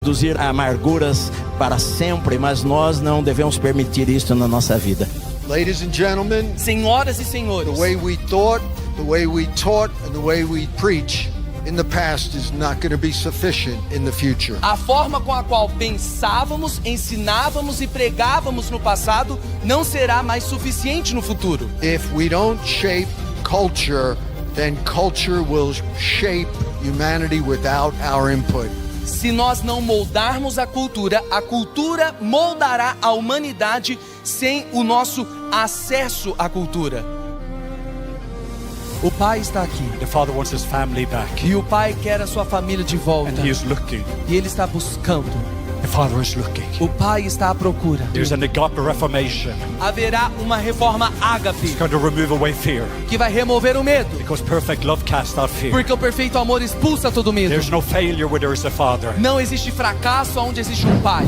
produzir amarguras para sempre, mas nós não devemos permitir isso na nossa vida. Ladies and gentlemen, Senhoras e senhores, the way we thought, the way we taught, and the way we preach in the past is not going to be sufficient in the future. a forma com a qual pensávamos, ensinávamos e pregávamos no passado não será mais suficiente no futuro. If we don't shape culture, then culture will shape humanity without our input. Se nós não moldarmos a cultura moldará a humanidade sem o nosso acesso à cultura. O pai está aqui. The father wants his family back. E o pai quer a sua família de volta. And he is looking. E ele está buscando. The father is looking. O pai está à procura. There's an agape reformation. Haverá uma reforma ágape It's going to remove away fear. que vai remover o medo. Because perfect love casts out fear. Porque o perfeito amor expulsa todo medo. There's no failure where there is a father. Não existe fracasso onde existe um pai.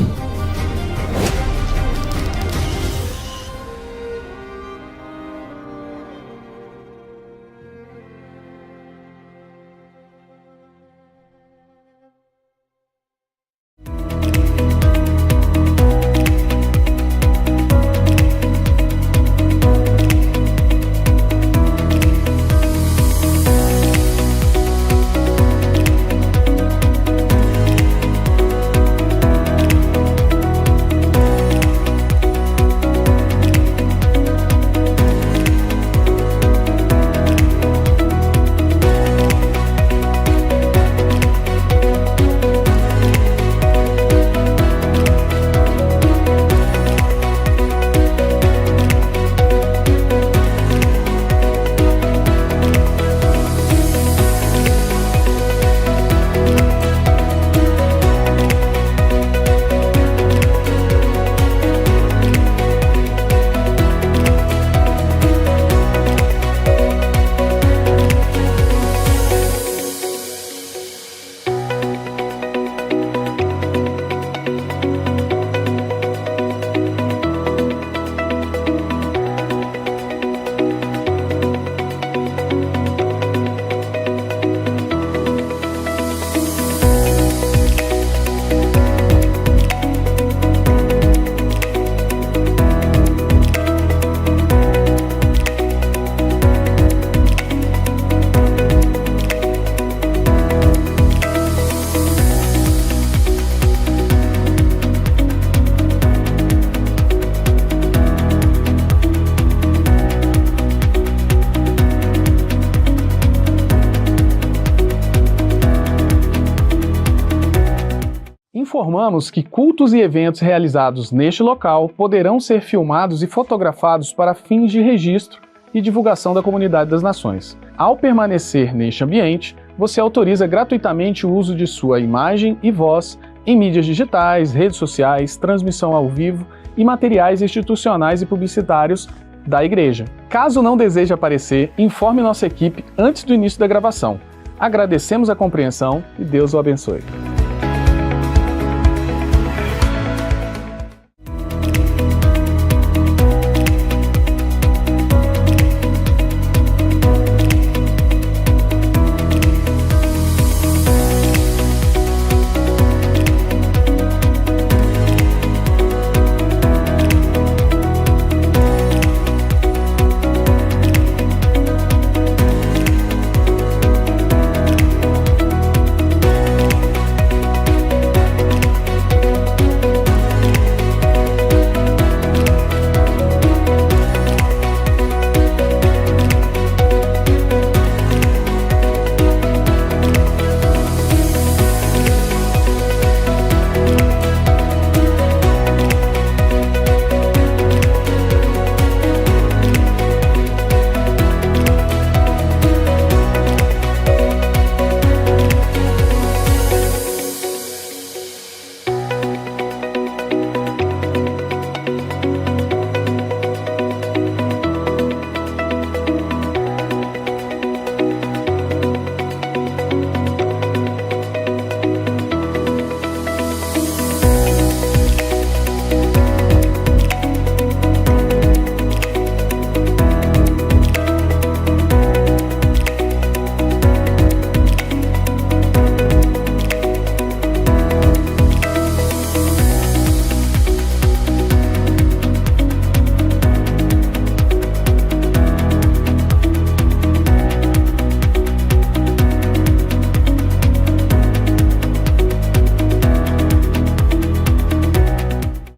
Informamos que cultos e eventos realizados neste local poderão ser filmados e fotografados para fins de registro e divulgação da comunidade das nações. Ao permanecer neste ambiente, você autoriza gratuitamente o uso de sua imagem e voz em mídias digitais, redes sociais, transmissão ao vivo e materiais institucionais e publicitários da igreja. Caso não deseje aparecer, informe nossa equipe antes do início da gravação. Agradecemos a compreensão e Deus o abençoe.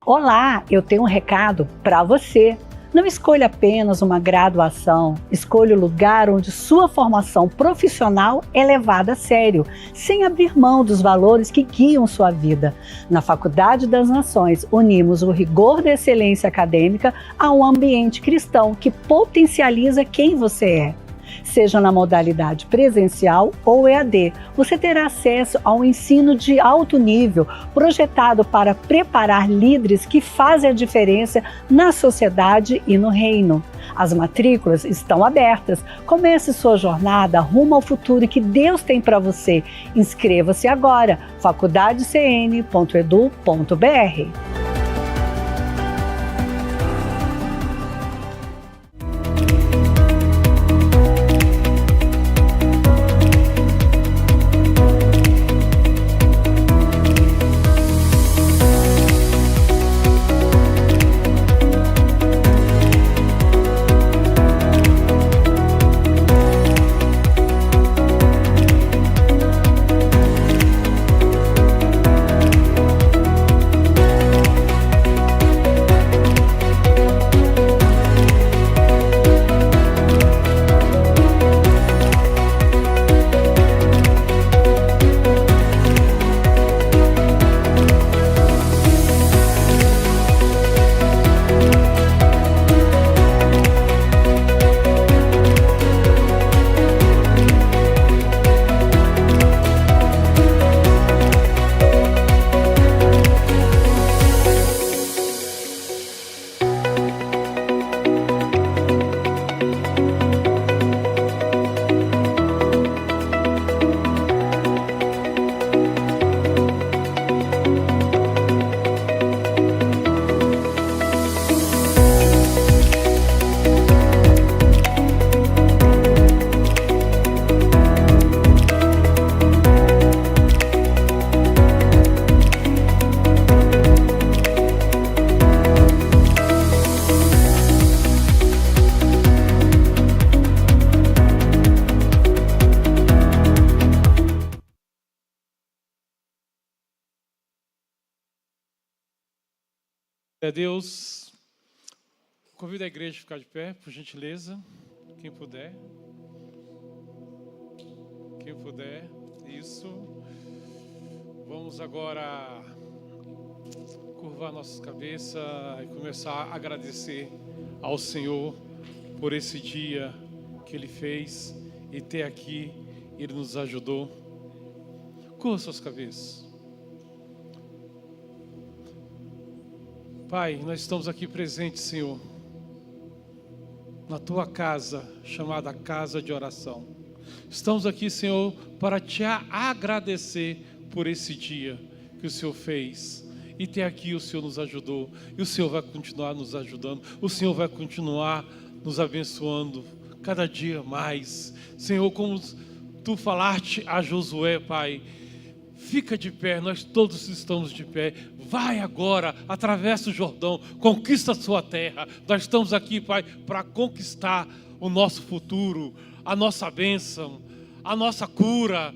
Olá, eu tenho um recado para você. Não escolha apenas uma graduação, escolha o lugar onde sua formação profissional é levada a sério, sem abrir mão dos valores que guiam sua vida. Na Faculdade das Nações, unimos o rigor da excelência acadêmica a um ambiente cristão que potencializa quem você é. Seja na modalidade presencial ou EAD, você terá acesso a um ensino de alto nível, projetado para preparar líderes que fazem a diferença na sociedade e no reino. As matrículas estão abertas. Comece sua jornada rumo ao futuro que Deus tem para você. Inscreva-se agora, faculdadecn.edu.br. Deus, convido a igreja a ficar de pé, por gentileza, quem puder. Quem puder, isso. Vamos agora curvar nossas cabeças e começar a agradecer ao Senhor por esse dia que Ele fez e ter aqui, Ele nos ajudou. Curva suas cabeças. Pai, nós estamos aqui presentes, Senhor, na Tua casa, chamada Casa de Oração. Estamos aqui, Senhor, para Te agradecer por esse dia que o Senhor fez. E até aqui o Senhor nos ajudou. E o Senhor vai continuar nos ajudando. O Senhor vai continuar nos abençoando cada dia mais. Senhor, como Tu falaste a Josué, Pai, fica de pé, nós todos estamos de pé. Vai agora, atravessa o Jordão, conquista a sua terra. Nós estamos aqui, Pai, para conquistar o nosso futuro, a nossa bênção, a nossa cura.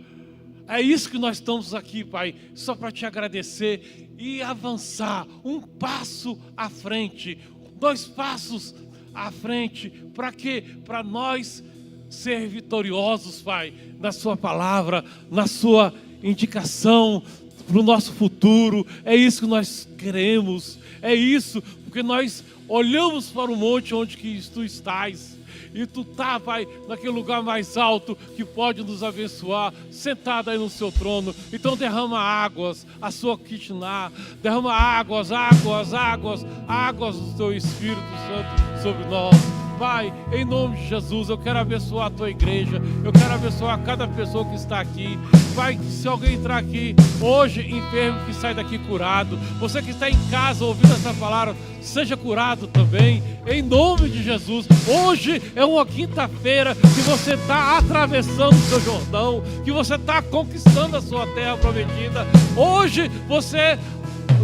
É isso que nós estamos aqui, Pai, só para Te agradecer e avançar um passo à frente, 2 passos à frente. Para quê? Para nós ser vitoriosos, Pai, na Sua palavra, na Sua indicação para o nosso futuro. É isso que nós queremos, é isso, porque nós olhamos para o monte onde que Tu estás, e Tu está, Pai, naquele lugar mais alto que pode nos abençoar, sentado aí no Seu trono. Então derrama águas, a Sua Kitná, derrama águas do Teu Espírito Santo sobre nós. Pai, em nome de Jesus, eu quero abençoar a Tua igreja, eu quero abençoar cada pessoa que está aqui. Pai, que se alguém entrar aqui hoje enfermo, que sai daqui curado. Você que está em casa ouvindo essa palavra, seja curado também, em nome de Jesus. Hoje é uma quinta-feira que você está atravessando o seu Jordão, que você está conquistando a sua terra prometida. Hoje você,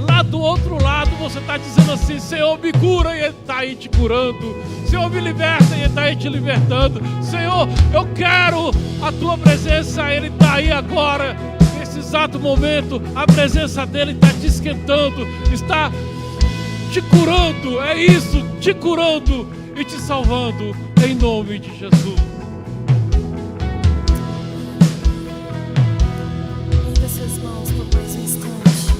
lá do outro lado, você está dizendo assim: Senhor, me cura, e Ele está aí te curando. Senhor, me liberta, e Ele está aí te libertando. Senhor, eu quero a Tua presença, Ele está aí agora, nesse exato momento. A presença dEle está te esquentando, está te curando, é isso, te curando e te salvando, em nome de Jesus. Erga suas mãos por mais um instante.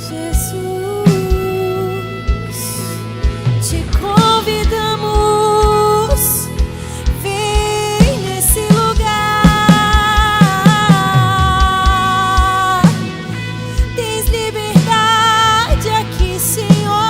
Jesus, te convidamos, vem nesse lugar. Tens liberdade aqui, Senhor.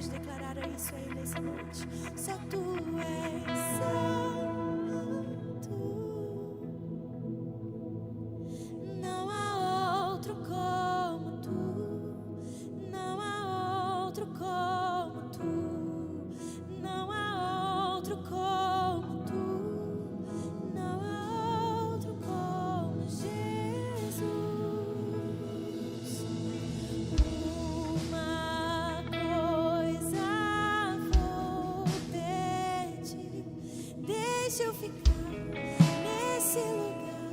pode declarar isso aí nessa noite. Só tu és santo. Não há outro como tu. Não há outro como tu. Não há outro como tu. Não há outro como Jesus. Uma coisa vou pedir, deixa eu ficar nesse lugar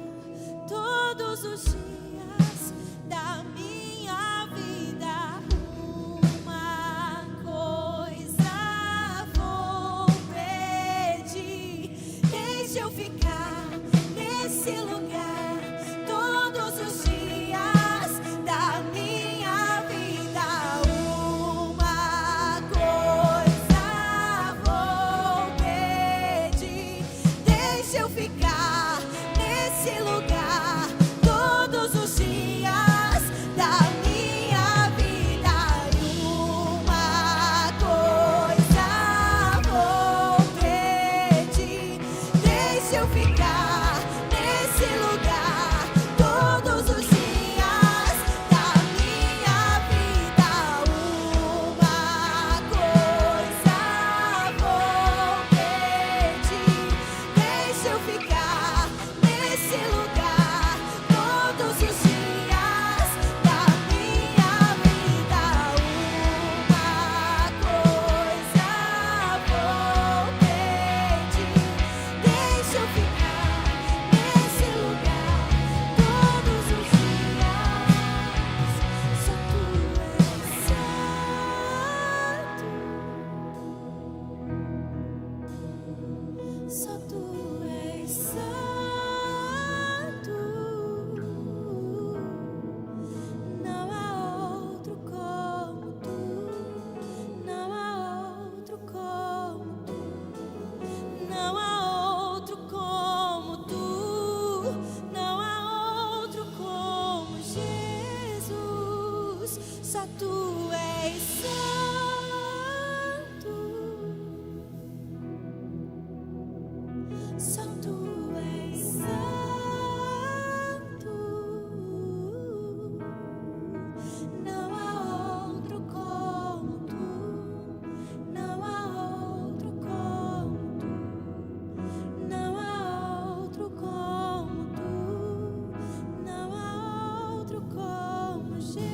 todos os dias da minha vida. Uma coisa vou pedir, deixa eu ficar nesse lugar todos os dias da minha vida. Uma coisa vou pedir, deixa eu ficar nesse lugar todos os dias da minha vida. Uma coisa vou pedir, deixa eu ficar nesse lugar todos os dias da minha vida. Uma coisa vou pedir, deixa eu ficar nesse lugar todos os dias da minha vida. Uma coisa vou pedir, deixa eu ficar nesse lugar todos os dias. Só tu és santo. Só tu és santo. Não há outro como tu. Não há outro como tu. Não há outro como tu. Não há outro como Jesus. Só tu és santo. Só tu és santo. Não há outro como tu. Não há outro como tu. Não há outro como tu. Não há outro como Jesus.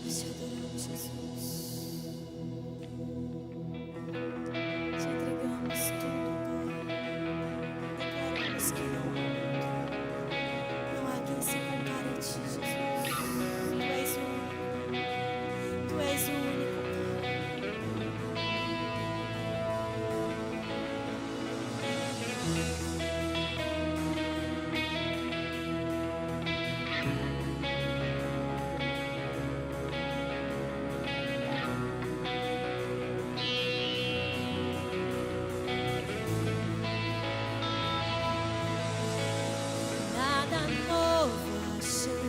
Nós te adoramos, Jesus. Te entregamos tudo, Pai. Declaramos que não há quem se compare a ti, Jesus. Tu és o único. Tu és o único, Pai. Nada novo achei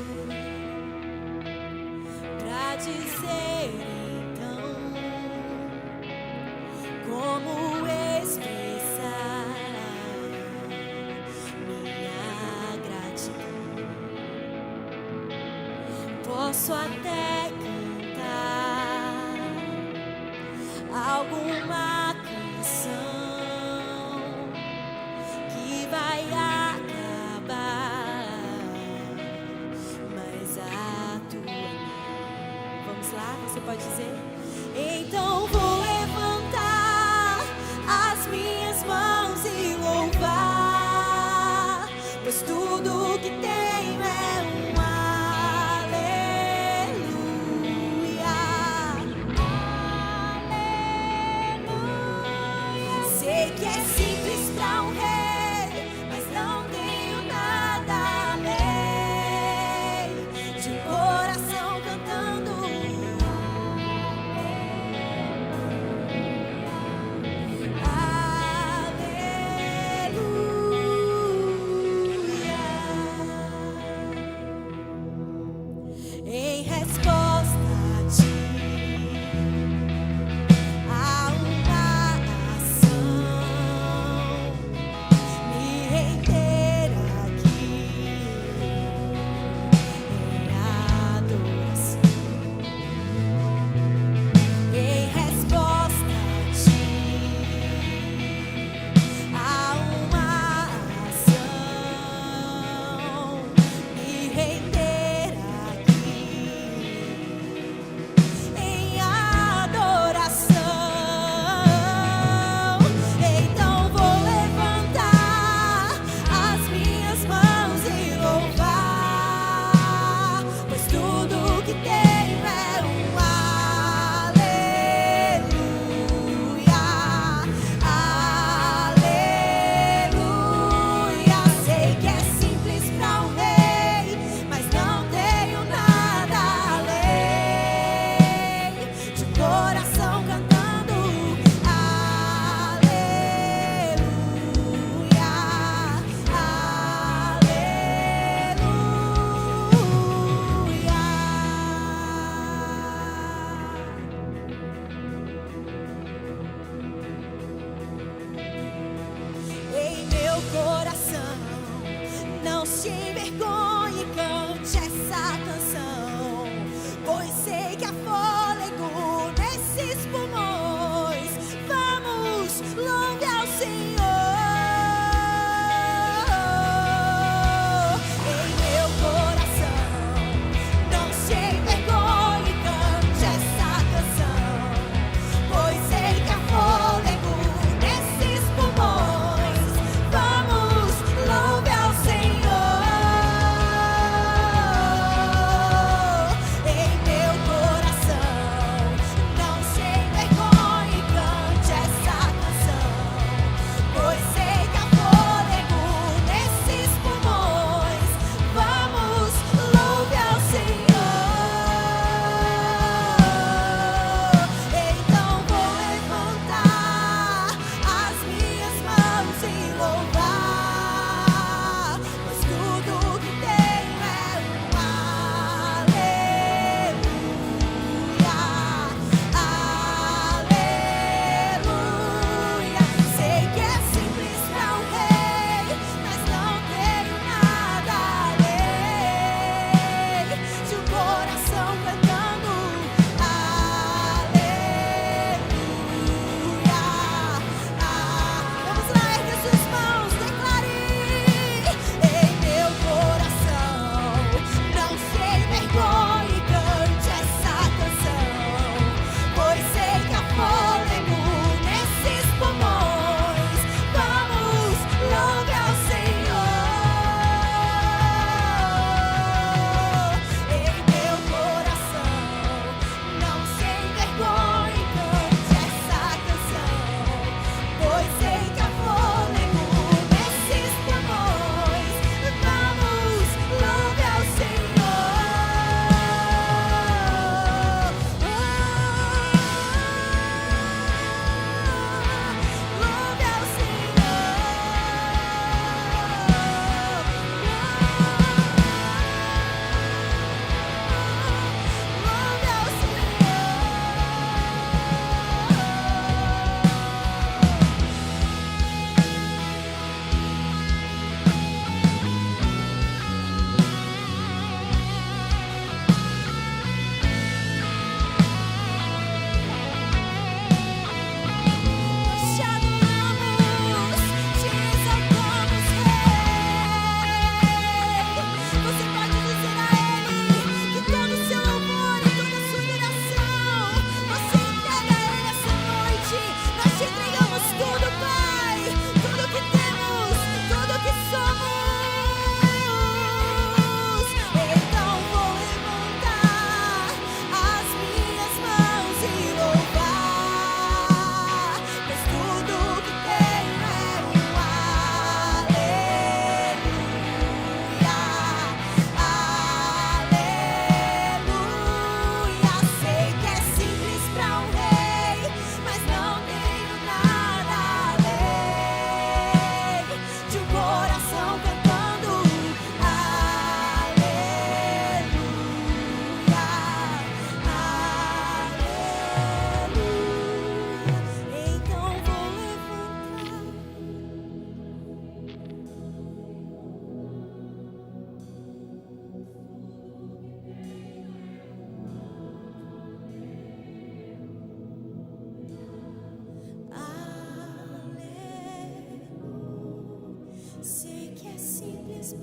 pra dizer então. Como expressar minha gratidão? Posso até cantar alguma canção que vai acabar, mas a tua não. Vamos lá, você pode dizer? Então vou levantar as minhas mãos e louvar, pois tudo que tenho é um aleluia. Aleluia. Sei que é simples pra um rei, mas não tenho nada além de um coração cantando. Aleluia.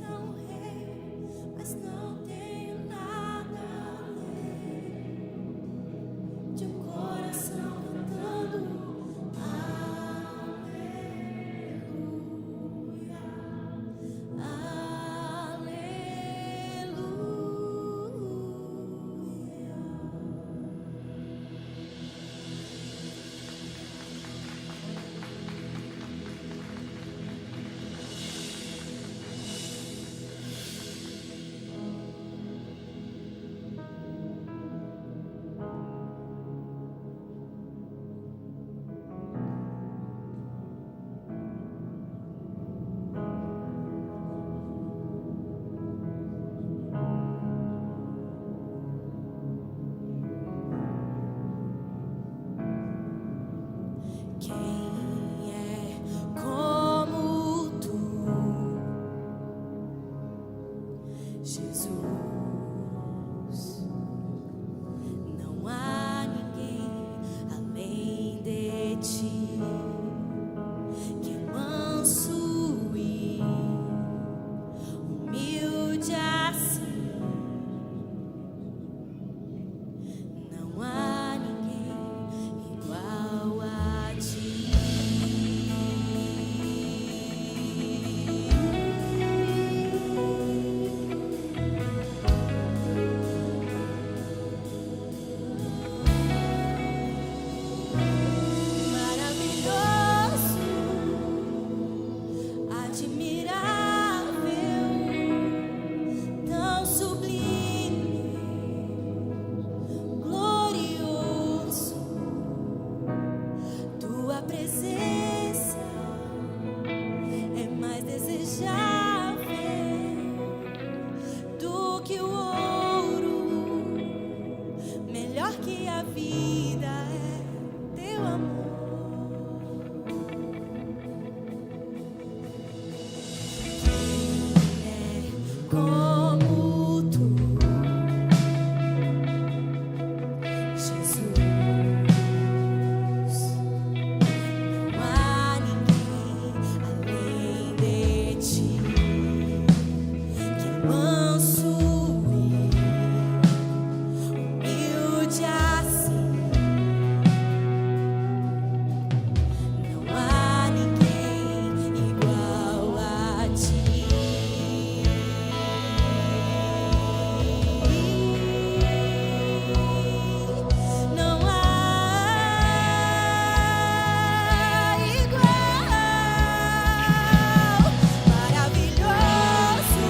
pra um rei, mas não tenho nada além de um coração cantando aleluia, quem é como tu, Jesus? Não há ninguém além de ti, que é manso e humilde assim. Não há ninguém igual a ti. Maravilhoso, admirável, tão sublime, glorioso. Tua presença é mais desejável do que o ouro, melhor que a vida é teu amor. Quem é como tu, Jesus? Não há ninguém além de ti, que é manso e humilde assim. Não há ninguém igual a ti. Não há igual, maravilhoso,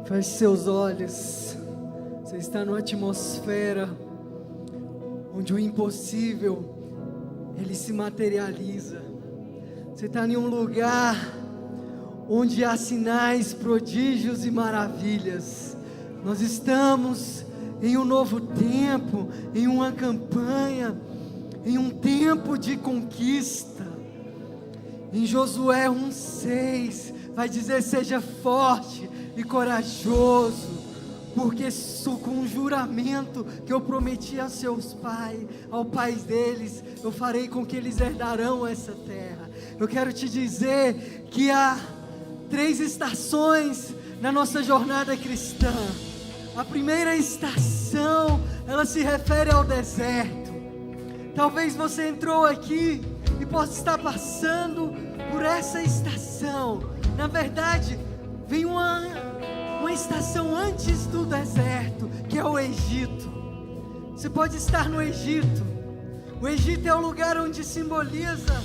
Feche seus olhos. Você está numa atmosfera onde o impossível, ele se materializa. Você está em um lugar onde há sinais, prodígios e maravilhas. Nós estamos em um novo tempo, em uma campanha, em um tempo de conquista. Em Josué 1:6 vai dizer: seja forte e corajoso, porque com um juramento que eu prometi a seus pais, ao pai deles, eu farei com que eles herdarão essa terra. Eu quero te dizer que há 3 estações na nossa jornada cristã. A primeira estação, ela se refere ao deserto. Talvez você entrou aqui e possa estar passando por essa estação. Na verdade, vem uma estação antes do deserto, que é o Egito. Você pode estar no Egito. O Egito é o lugar onde simboliza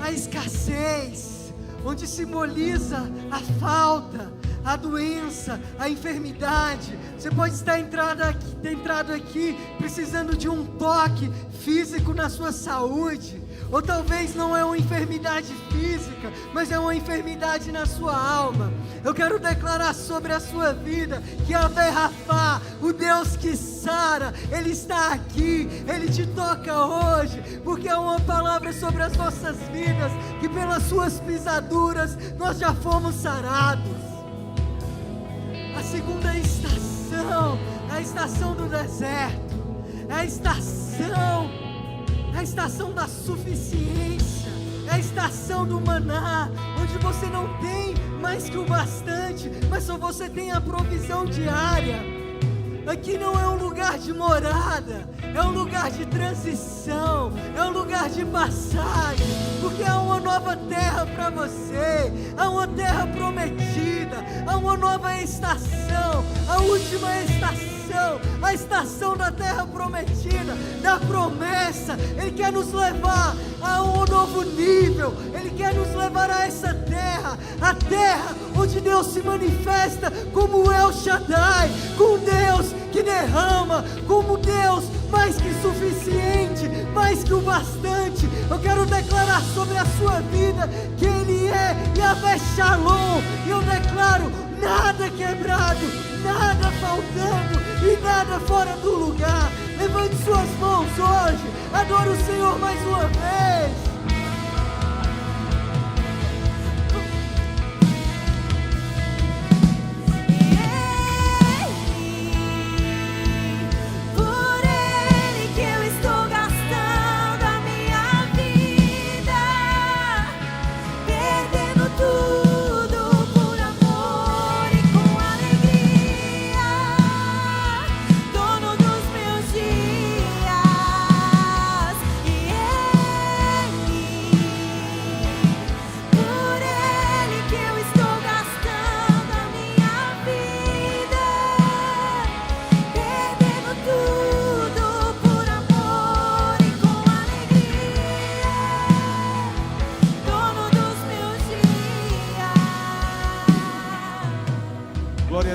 a escassez, onde simboliza a falta, a doença, a enfermidade. Você pode estar entrado aqui precisando de um toque físico na sua saúde. Ou talvez não é uma enfermidade física, mas é uma enfermidade na sua alma. Eu quero declarar sobre a sua vida que Yahvé Rafá, o Deus que sara, Ele está aqui, Ele te toca hoje, porque é uma palavra sobre as nossas vidas, que pelas suas pisaduras nós já fomos sarados. A segunda estação é a estação do deserto, é a estação da suficiência, é a estação do maná, onde você não tem mais que o bastante, mas só você tem a provisão diária. Aqui não é um lugar de morada, é um lugar de transição, é um lugar de passagem, porque há uma nova terra para você, há uma terra prometida, há uma nova estação, a última estação, a estação da terra prometida, da promessa. Ele quer nos levar a um novo nível, Ele quer nos levar a essa terra, a terra onde Deus se manifesta como El Shaddai, com Deus que derrama, como Deus mais que suficiente, mais que o bastante. Eu quero declarar sobre a sua vida que Ele é Yahvé Shalom, e eu declaro: nada quebrado, nada faltando e nada fora do lugar. Levante suas mãos hoje, adore o Senhor mais uma vez.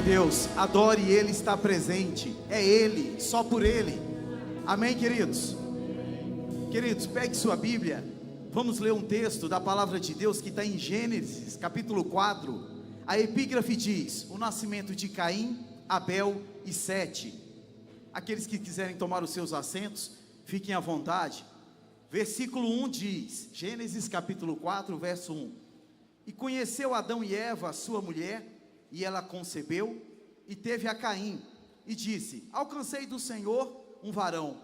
Deus, adore, Ele está presente, é Ele, só por Ele. Amém, queridos? Queridos, pegue sua Bíblia, vamos ler um texto da palavra de Deus que está em Gênesis, capítulo 4. A epígrafe diz: o nascimento de Caim, Abel e Sete. Aqueles que quiserem tomar os seus assentos, fiquem à vontade. Versículo 1 diz, Gênesis capítulo 4, verso 1: e conheceu Adão e Eva, sua mulher, e ela concebeu, e teve a Caim, e disse: alcancei do Senhor um varão.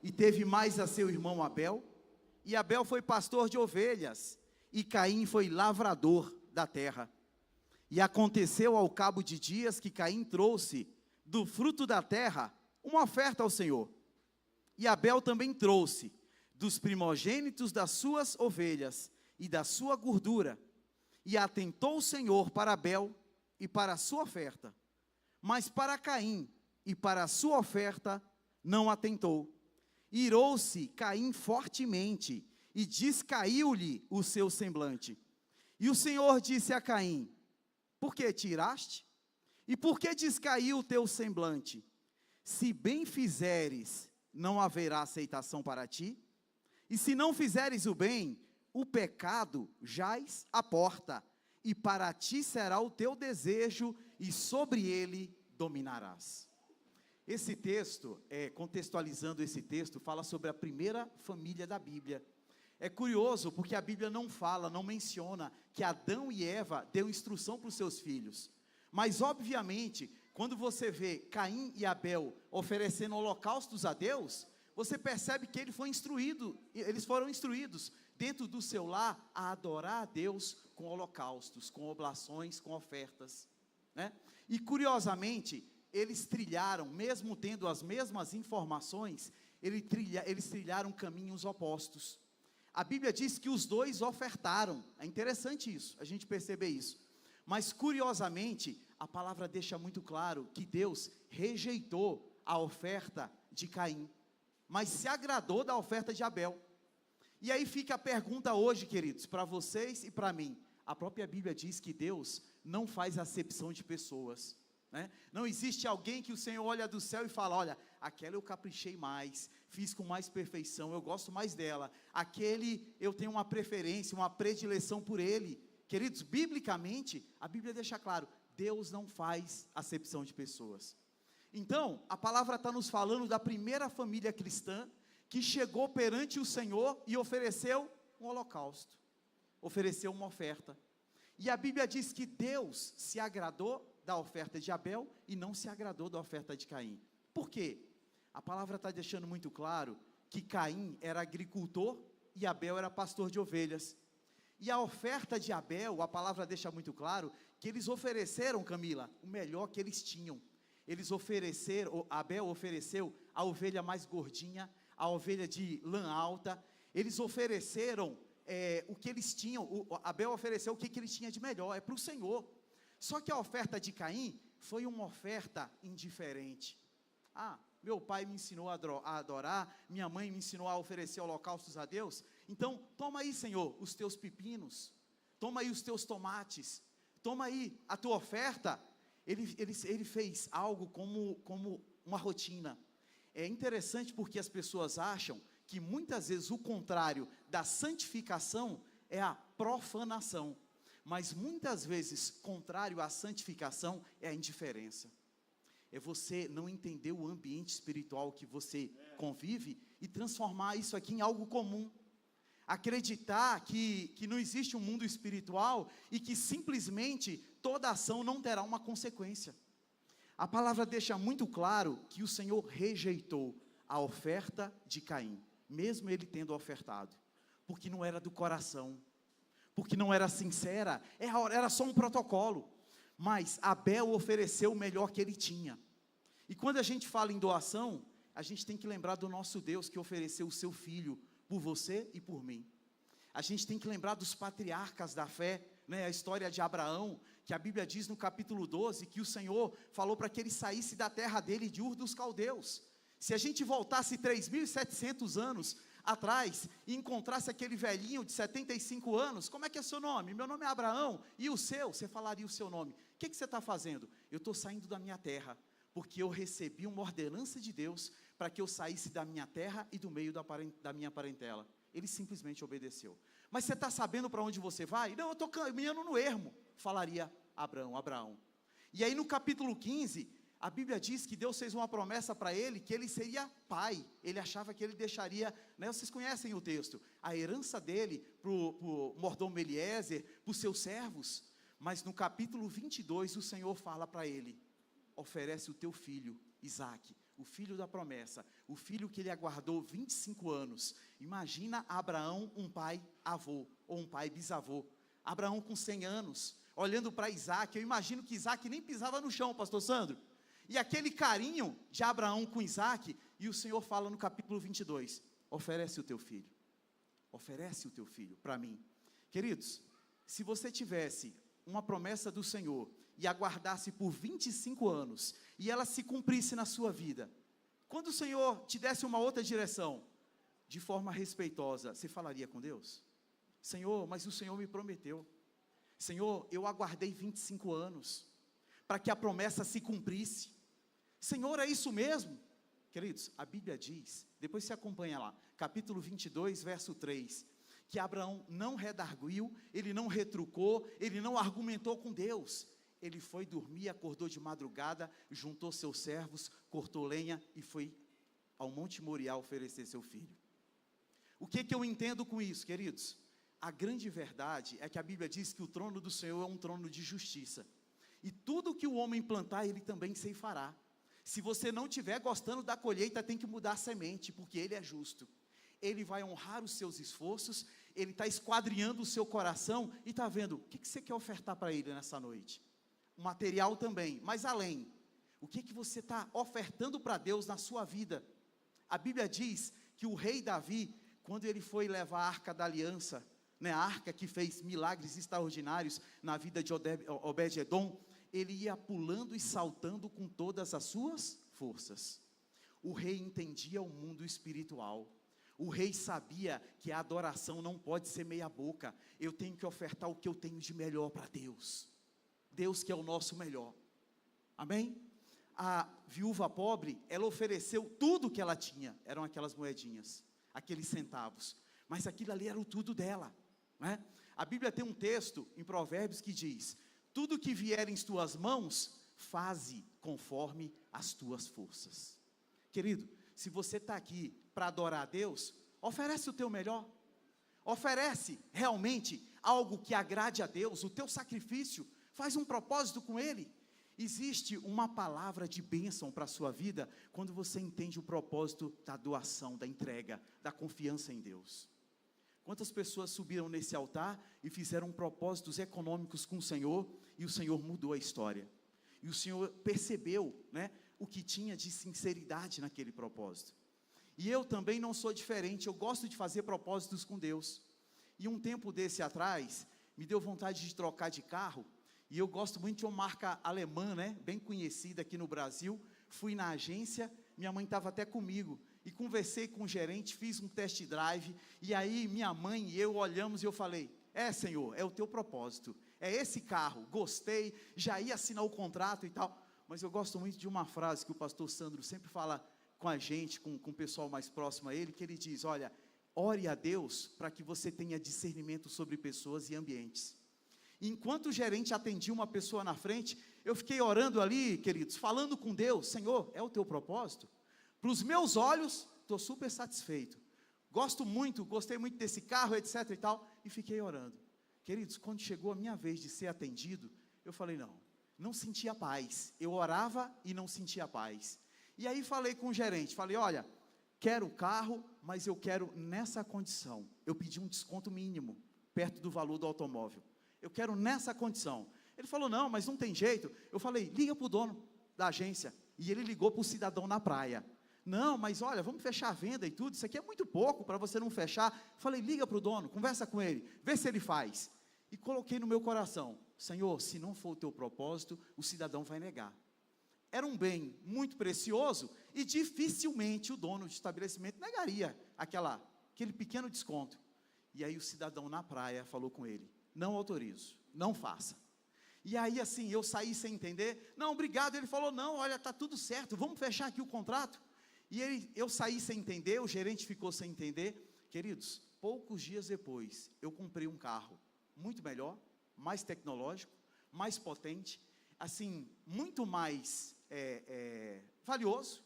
E teve mais a seu irmão Abel, e Abel foi pastor de ovelhas, e Caim foi lavrador da terra. E aconteceu ao cabo de dias que Caim trouxe do fruto da terra uma oferta ao Senhor. E Abel também trouxe dos primogênitos das suas ovelhas e da sua gordura. E atentou o Senhor para Abel e para a sua oferta, mas para Caim e para a sua oferta não atentou. Irou-se Caim fortemente e descaiu-lhe o seu semblante. E o Senhor disse a Caim: por que te iraste? E por que descaiu o teu semblante? Se bem fizeres, não haverá aceitação para ti? E se não fizeres o bem, o pecado jaz à porta, e para ti será o teu desejo, e sobre ele dominarás. Esse texto, contextualizando esse texto, fala sobre a primeira família da Bíblia. É curioso porque a Bíblia não fala, não menciona que Adão e Eva deu instrução para os seus filhos. Mas obviamente, quando você vê Caim e Abel oferecendo holocaustos a Deus, você percebe que eles foram instruídos dentro do seu lar a adorar a Deus com holocaustos, com oblações, com ofertas, né? E curiosamente, eles trilharam, mesmo tendo as mesmas informações, eles trilharam caminhos opostos. A Bíblia diz que os dois ofertaram. É interessante isso, a gente perceber isso. Mas curiosamente, a palavra deixa muito claro que Deus rejeitou a oferta de Caim, mas se agradou da oferta de Abel. E aí fica a pergunta hoje, queridos, para vocês e para mim. A própria Bíblia diz que Deus não faz acepção de pessoas, né? Não existe alguém que o Senhor olha do céu e fala: olha, aquela eu caprichei mais, fiz com mais perfeição, eu gosto mais dela, aquele eu tenho uma preferência, uma predileção por ele. Queridos, biblicamente, a Bíblia deixa claro, Deus não faz acepção de pessoas. Então, a palavra está nos falando da primeira família cristã, que chegou perante o Senhor e ofereceu um holocausto, ofereceu uma oferta. E a Bíblia diz que Deus se agradou da oferta de Abel e não se agradou da oferta de Caim. Por quê? A palavra está deixando muito claro que Caim era agricultor e Abel era pastor de ovelhas. E a oferta de Abel, a palavra deixa muito claro que eles ofereceram, Camila, o melhor que eles tinham. Abel ofereceu a ovelha mais gordinha, a ovelha de lã alta. Eles ofereceram o que eles tinham. Abel ofereceu o que ele tinha de melhor, é para o Senhor. Só que a oferta de Caim foi uma oferta indiferente. Meu pai me ensinou a adorar, minha mãe me ensinou a oferecer holocaustos a Deus, então toma aí, Senhor, os teus pepinos, toma aí os teus tomates, toma aí a tua oferta. Ele fez algo como uma rotina. É interessante porque as pessoas acham que muitas vezes o contrário da santificação é a profanação, mas muitas vezes contrário à santificação é a indiferença. É você não entender o ambiente espiritual que você convive e transformar isso aqui em algo comum. Acreditar que não existe um mundo espiritual e que simplesmente toda ação não terá uma consequência. A palavra deixa muito claro que o Senhor rejeitou a oferta de Caim, mesmo ele tendo ofertado, porque não era do coração, porque não era sincera, era só um protocolo. Mas Abel ofereceu o melhor que ele tinha. E quando a gente fala em doação, a gente tem que lembrar do nosso Deus que ofereceu o seu filho por você e por mim. A gente tem que lembrar dos patriarcas da fé, né? A história de Abraão, que a Bíblia diz no capítulo 12, que o Senhor falou para que ele saísse da terra dele, de Ur dos Caldeus. Se a gente voltasse 3.700 anos atrás e encontrasse aquele velhinho de 75 anos, como é que é seu nome? Meu nome é Abraão, e o seu? Você falaria o seu nome. O que você está fazendo? Eu estou saindo da minha terra, porque eu recebi uma ordenança de Deus, para que eu saísse da minha terra e do meio da minha parentela. Ele simplesmente obedeceu. Mas você está sabendo para onde você vai? Não, eu estou caminhando no ermo, falaria Abraão. E aí no capítulo 15, a Bíblia diz que Deus fez uma promessa para ele, que ele seria pai. Ele achava que ele deixaria, né, vocês conhecem o texto, a herança dele para o mordomo Eliezer, para os seus servos. Mas no capítulo 22, o Senhor fala para ele: oferece o teu filho, Isaque, o filho da promessa, o filho que ele aguardou 25 anos. Imagina Abraão, um pai avô, ou um pai bisavô. Abraão com 100 anos, olhando para Isaque. Eu imagino que Isaque nem pisava no chão, pastor Sandro. E aquele carinho de Abraão com Isaque, e o Senhor fala no capítulo 22, oferece o teu filho para mim. Queridos, se você tivesse uma promessa do Senhor, e aguardasse por 25 anos, e ela se cumprisse na sua vida, quando o Senhor te desse uma outra direção, de forma respeitosa, você falaria com Deus? Senhor, mas o Senhor me prometeu. Senhor, eu aguardei 25 anos, para que a promessa se cumprisse. Senhor, é isso mesmo? Queridos, a Bíblia diz, depois você acompanha lá, capítulo 22, verso 3, que Abraão não redarguiu, ele não retrucou, ele não argumentou com Deus. Ele foi dormir, acordou de madrugada, juntou seus servos, cortou lenha e foi ao Monte Moriá oferecer seu filho. O que eu entendo com isso, queridos? A grande verdade é que a Bíblia diz que o trono do Senhor é um trono de justiça. E tudo que o homem plantar, ele também ceifará. Se você não estiver gostando da colheita, tem que mudar a semente, porque Ele é justo. Ele vai honrar os seus esforços, Ele está esquadrinhando o seu coração, e está vendo, o que você quer ofertar para Ele nessa noite? O material também, mas além, o que você está ofertando para Deus na sua vida? A Bíblia diz que o rei Davi, quando ele foi levar a Arca da Aliança, a arca que fez milagres extraordinários na vida de Obed-edom, ele ia pulando e saltando com todas as suas forças. O rei entendia o mundo espiritual. O rei sabia que a adoração não pode ser meia boca. Eu tenho que ofertar o que eu tenho de melhor para Deus. Deus que é o nosso melhor. Amém? A viúva pobre, ela ofereceu tudo que ela tinha. Eram aquelas moedinhas, aqueles centavos. Mas aquilo ali era o tudo dela. Né? A Bíblia tem um texto em Provérbios que diz: tudo que vier em tuas mãos, faze conforme as tuas forças. Querido, se você está aqui para adorar a Deus, oferece o teu melhor. Oferece realmente algo que agrade a Deus, o teu sacrifício, faz um propósito com Ele. Existe uma palavra de bênção para a sua vida, quando você entende o propósito da doação, da entrega, da confiança em Deus. Quantas pessoas subiram nesse altar e fizeram propósitos econômicos com o Senhor, e o Senhor mudou a história. E o Senhor percebeu, o que tinha de sinceridade naquele propósito. E eu também não sou diferente, eu gosto de fazer propósitos com Deus. E um tempo desse atrás, me deu vontade de trocar de carro, e eu gosto muito de uma marca alemã, bem conhecida aqui no Brasil. Fui na agência, minha mãe estava até comigo, e conversei com o gerente, fiz um test drive, e aí minha mãe e eu olhamos e eu falei: Senhor, é o teu propósito, é esse carro, gostei, já ia assinar o contrato e tal. Mas eu gosto muito de uma frase que o pastor Sandro sempre fala com a gente, com o pessoal mais próximo a ele, que ele diz: olha, ore a Deus para que você tenha discernimento sobre pessoas e ambientes. Enquanto o gerente atendia uma pessoa na frente, eu fiquei orando ali, queridos, falando com Deus: Senhor, é o teu propósito? Para os meus olhos, estou super satisfeito, gostei muito desse carro, etc e tal, e fiquei orando. Queridos, quando chegou a minha vez de ser atendido, eu falei: não sentia paz. Eu orava e não sentia paz. E aí falei com o gerente, falei: olha, quero o carro, mas eu quero nessa condição. Eu pedi um desconto mínimo, perto do valor do automóvel. Eu quero nessa condição. Ele falou: não, mas não tem jeito. Eu falei: liga para o dono da agência. E ele ligou para o cidadão na praia. Não, mas olha, vamos fechar a venda e tudo, isso aqui é muito pouco para você não fechar. Falei: liga para o dono, conversa com ele, vê se ele faz. E coloquei no meu coração: Senhor, se não for o teu propósito, o cidadão vai negar. Era um bem muito precioso, e dificilmente o dono do estabelecimento negaria aquele pequeno desconto. E aí o cidadão na praia falou com ele: não autorizo, não faça. E aí assim, eu saí sem entender. Não, obrigado. Ele falou: não, olha, está tudo certo, vamos fechar aqui o contrato. E eu saí sem entender, o gerente ficou sem entender. Queridos, poucos dias depois, eu comprei um carro muito melhor, mais tecnológico, mais potente, assim, muito mais valioso,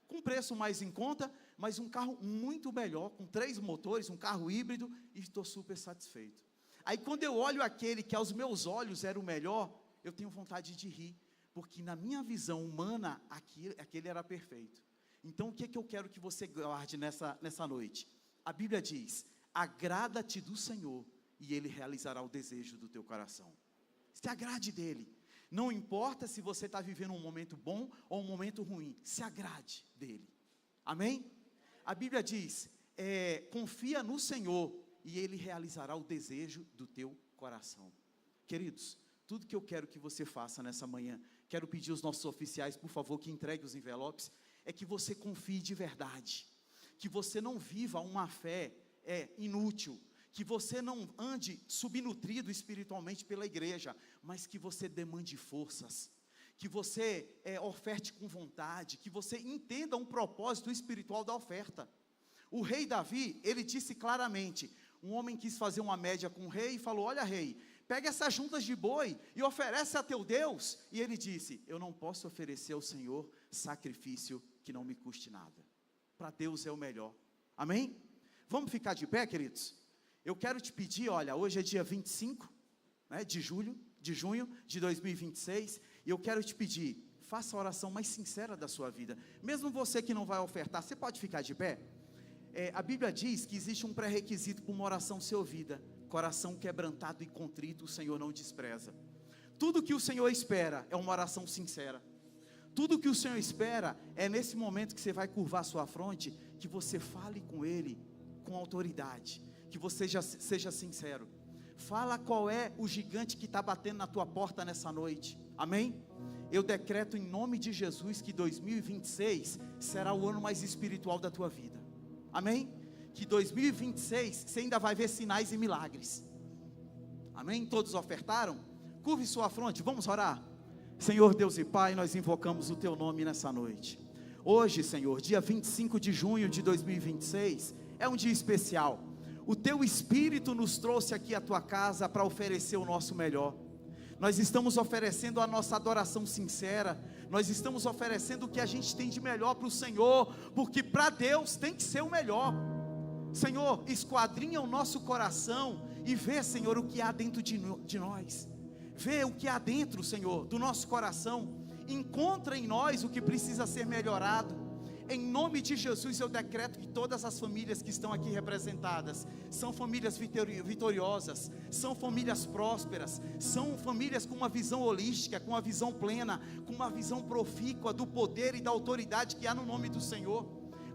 com preço mais em conta, mas um carro muito melhor, com 3 motores, um carro híbrido, e estou super satisfeito. Aí quando eu olho aquele que aos meus olhos era o melhor, eu tenho vontade de rir, porque na minha visão humana, aquele era perfeito. Então o que eu quero que você guarde nessa noite? A Bíblia diz: agrada-te do Senhor, e Ele realizará o desejo do teu coração. Se agrade dEle. Não importa se você está vivendo um momento bom ou um momento ruim, se agrade dEle. Amém? A Bíblia diz: confia no Senhor, e Ele realizará o desejo do teu coração. Queridos, tudo que eu quero que você faça nessa manhã, quero pedir aos nossos oficiais, por favor, que entreguem os envelopes, é que você confie de verdade, que você não viva uma fé inútil, que você não ande subnutrido espiritualmente pela igreja, mas que você demande forças, que você oferte com vontade, que você entenda um propósito espiritual da oferta. O rei Davi, ele disse claramente, um homem quis fazer uma média com o rei e falou: olha, rei, pega essas juntas de boi e oferece a teu Deus. E ele disse: eu não posso oferecer ao Senhor sacrifício que não me custe nada. Para Deus é o melhor. Amém? Vamos ficar de pé, queridos? Eu quero te pedir, olha, hoje é dia 25, né, de junho de 2026, e eu quero te pedir, faça a oração mais sincera da sua vida. Mesmo você que não vai ofertar, você pode ficar de pé? A Bíblia diz que existe um pré-requisito para uma oração ser ouvida: coração quebrantado e contrito o Senhor não despreza. Tudo que o Senhor espera é uma oração sincera. Tudo que o Senhor espera é nesse momento que você vai curvar sua fronte, que você fale com Ele com autoridade, que você seja sincero. Fala qual é o gigante que está batendo na tua porta nessa noite. Amém? Eu decreto em nome de Jesus que 2026 será o ano mais espiritual da tua vida. Amém? Que 2026 você ainda vai ver sinais e milagres. Amém? Todos ofertaram? Curve sua fronte, vamos orar. Senhor Deus e Pai, nós invocamos o Teu nome nessa noite. Hoje, Senhor, dia 25 de junho de 2026, é um dia especial. O Teu Espírito nos trouxe aqui à Tua casa para oferecer o nosso melhor. Nós estamos oferecendo a nossa adoração sincera, nós estamos oferecendo o que a gente tem de melhor para o Senhor, porque para Deus tem que ser o melhor. Senhor, esquadrinha o nosso coração e vê, Senhor, o que há dentro de nós. Vê o que há dentro, Senhor, do nosso coração. Encontra em nós o que precisa ser melhorado. Em nome de Jesus eu decreto que todas as famílias que estão aqui representadas são famílias vitoriosas, são famílias prósperas, são famílias com uma visão holística, com uma visão plena, com uma visão profícua do poder e da autoridade que há no nome do Senhor.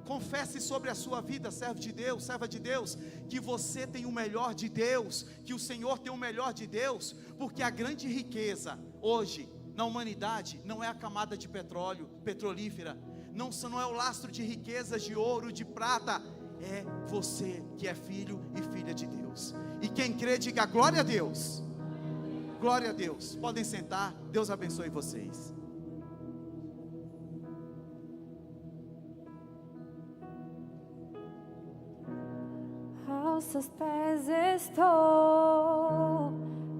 Confesse sobre a sua vida, servo de Deus, serva de Deus, que você tem o melhor de Deus, que o Senhor tem o melhor de Deus, porque a grande riqueza hoje na humanidade não é a camada de petróleo, petrolífera, não é o lastro de riquezas de ouro, de prata, é você que é filho e filha de Deus. E quem crê, diga glória a Deus. Glória a Deus. Podem sentar, Deus abençoe vocês. Aos seus pés estou,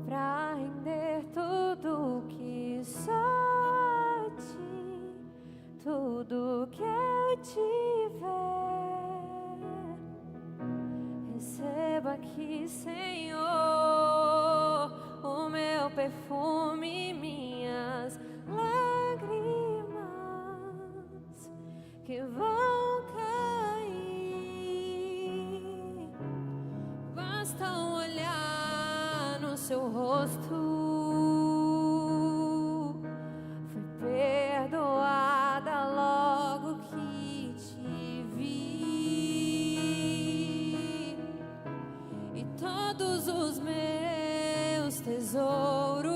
pra render tudo que sou a ti, tudo que eu tiver. Receba aqui, Senhor, o meu perfume e minhas lágrimas que vão cair. Basta um olhar no seu rosto, fui perdoada logo que te vi, e todos os meus tesouros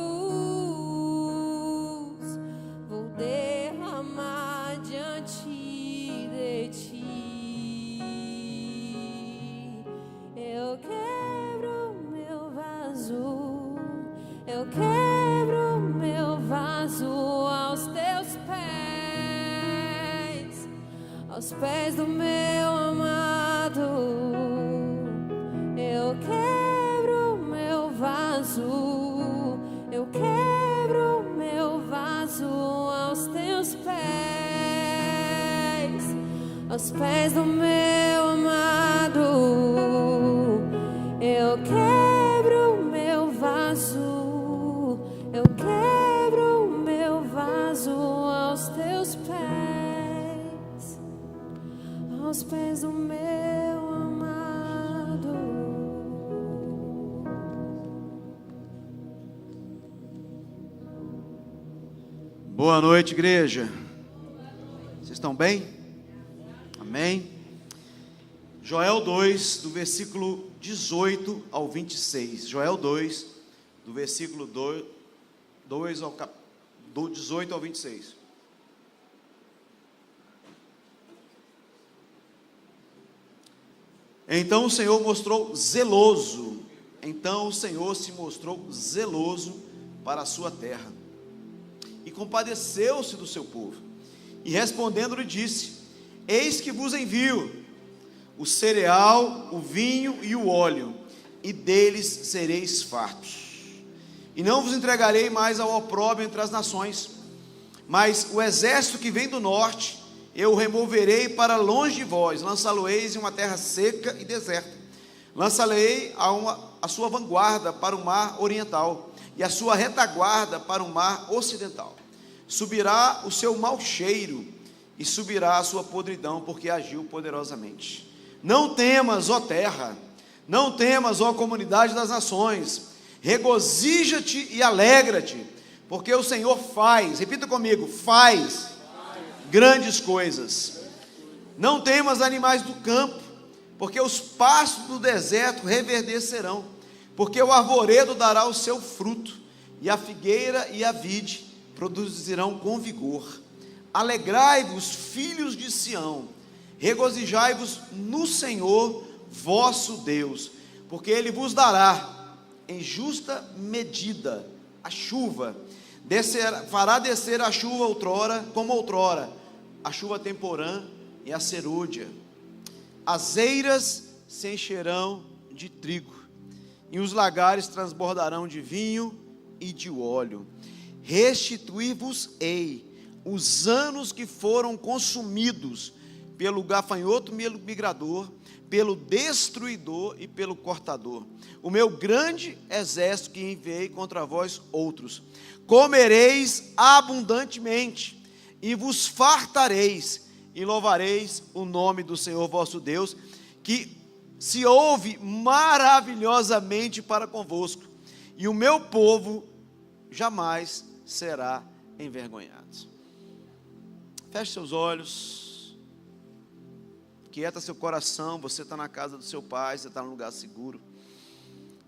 vou derramar diante de ti. Eu quebro meu vaso, eu quebro meu vaso aos teus pés, aos pés do meu amado. Eu quebro meu vaso, eu quebro meu vaso aos teus pés, aos pés do meu amado. Eu quebro meu vaso, eu quebro meu vaso aos teus pés, aos pés do meu amado. Boa noite, igreja. Vocês estão bem? Amém? Joel 2, do versículo 18 ao 26. Joel 2, do versículo 2 do 18 ao 26. Então o Senhor se mostrou zeloso para a sua terra, e compadeceu-se do seu povo. E respondendo lhe disse: eis que vos envio o cereal, o vinho e o óleo, e deles sereis fartos. E não vos entregarei mais ao opróbrio entre as nações, mas o exército que vem do norte, eu o removerei para longe de vós, lançá-lo-eis em uma terra seca e deserta. Lançá-lo-ei a sua vanguarda para o mar oriental, e a sua retaguarda para o mar ocidental. Subirá o seu mau cheiro, e subirá a sua podridão, porque agiu poderosamente. Não temas, ó terra, não temas, ó comunidade das nações, regozija-te e alegra-te, porque o Senhor faz, repita comigo, faz grandes coisas. Não temas, animais do campo, porque os pastos do deserto reverdecerão, porque o arvoredo dará o seu fruto, e a figueira e a vide produzirão com vigor. Alegrai-vos, filhos de Sião, regozijai-vos no Senhor vosso Deus, porque Ele vos dará em justa medida a chuva, fará descer a chuva outrora, como outrora, a chuva temporã e a cerúdia. As eiras se encherão de trigo, e os lagares transbordarão de vinho e de óleo. Restituir-vos-ei os anos que foram consumidos pelo gafanhoto migrador, pelo destruidor e pelo cortador, o meu grande exército que enviei contra vós outros. Comereis abundantemente, e vos fartareis, e louvareis o nome do Senhor vosso Deus, que se ouve maravilhosamente para convosco, e o meu povo jamais será envergonhado. Feche seus olhos, quieta seu coração. Você está na casa do seu pai, você está num lugar seguro,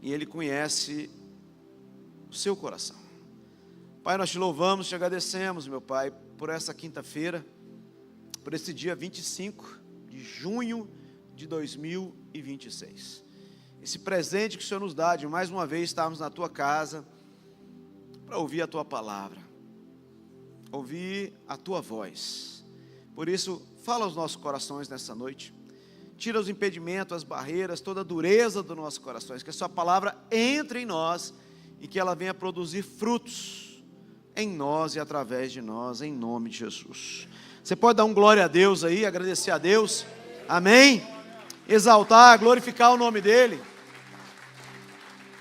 e Ele conhece o seu coração. Pai, nós te louvamos, te agradecemos, meu Pai, por essa quinta-feira, por esse dia 25 de junho de 2026. Esse presente que o Senhor nos dá, de mais uma vez estarmos na Tua casa, para ouvir a Tua palavra, ouvir a Tua voz. Por isso, fala aos nossos corações nessa noite, tira os impedimentos, as barreiras, toda a dureza dos nossos corações, que a Sua palavra entre em nós, e que ela venha produzir frutos em nós e através de nós, em nome de Jesus. Você pode dar um glória a Deus aí, agradecer a Deus, amém? Exaltar, glorificar o nome dEle.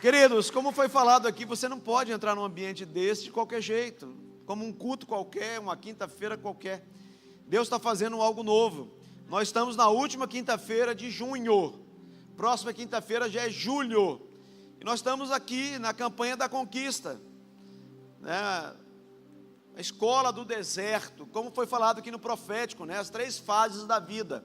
Queridos, como foi falado aqui, você não pode entrar num ambiente desse de qualquer jeito, como um culto qualquer, uma quinta-feira qualquer. Deus está fazendo algo novo. Nós estamos na última quinta-feira de junho, próxima quinta-feira já é julho, e nós estamos aqui na campanha da conquista, né? A escola do deserto, como foi falado aqui no profético, né? As 3 fases da vida.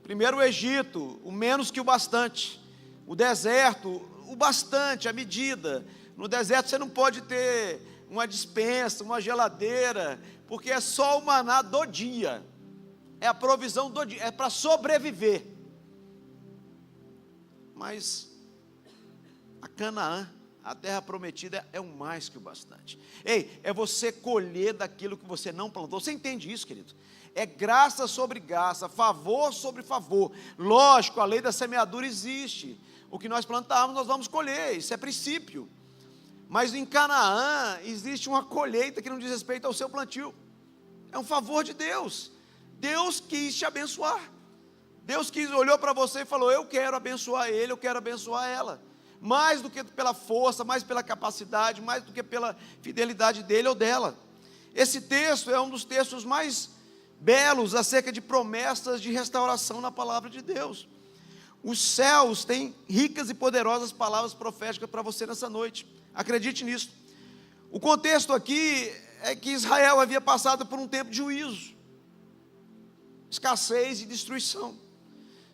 Primeiro o Egito, o menos que o bastante. O deserto, o bastante, a medida. No deserto você não pode ter uma despensa, uma geladeira, porque é só o maná do dia. É a provisão do dia, é para sobreviver. Mas a Canaã, a terra prometida, é o mais que o bastante. Ei, é você colher daquilo que você não plantou. Você entende isso, querido? É graça sobre graça, favor sobre favor. Lógico, a lei da semeadura existe. O que nós plantarmos, nós vamos colher. Isso é princípio. Mas em Canaã, existe uma colheita que não diz respeito ao seu plantio. É um favor de Deus. Deus quis te abençoar. Deus olhou para você e falou: eu quero abençoar ele, eu quero abençoar ela. Mais do que pela força, mais pela capacidade, mais do que pela fidelidade dele ou dela. Esse texto é um dos textos mais belos acerca de promessas de restauração na palavra de Deus. Os céus têm ricas e poderosas palavras proféticas para você nessa noite. Acredite nisso. O contexto aqui é que Israel havia passado por um tempo de juízo, escassez e destruição,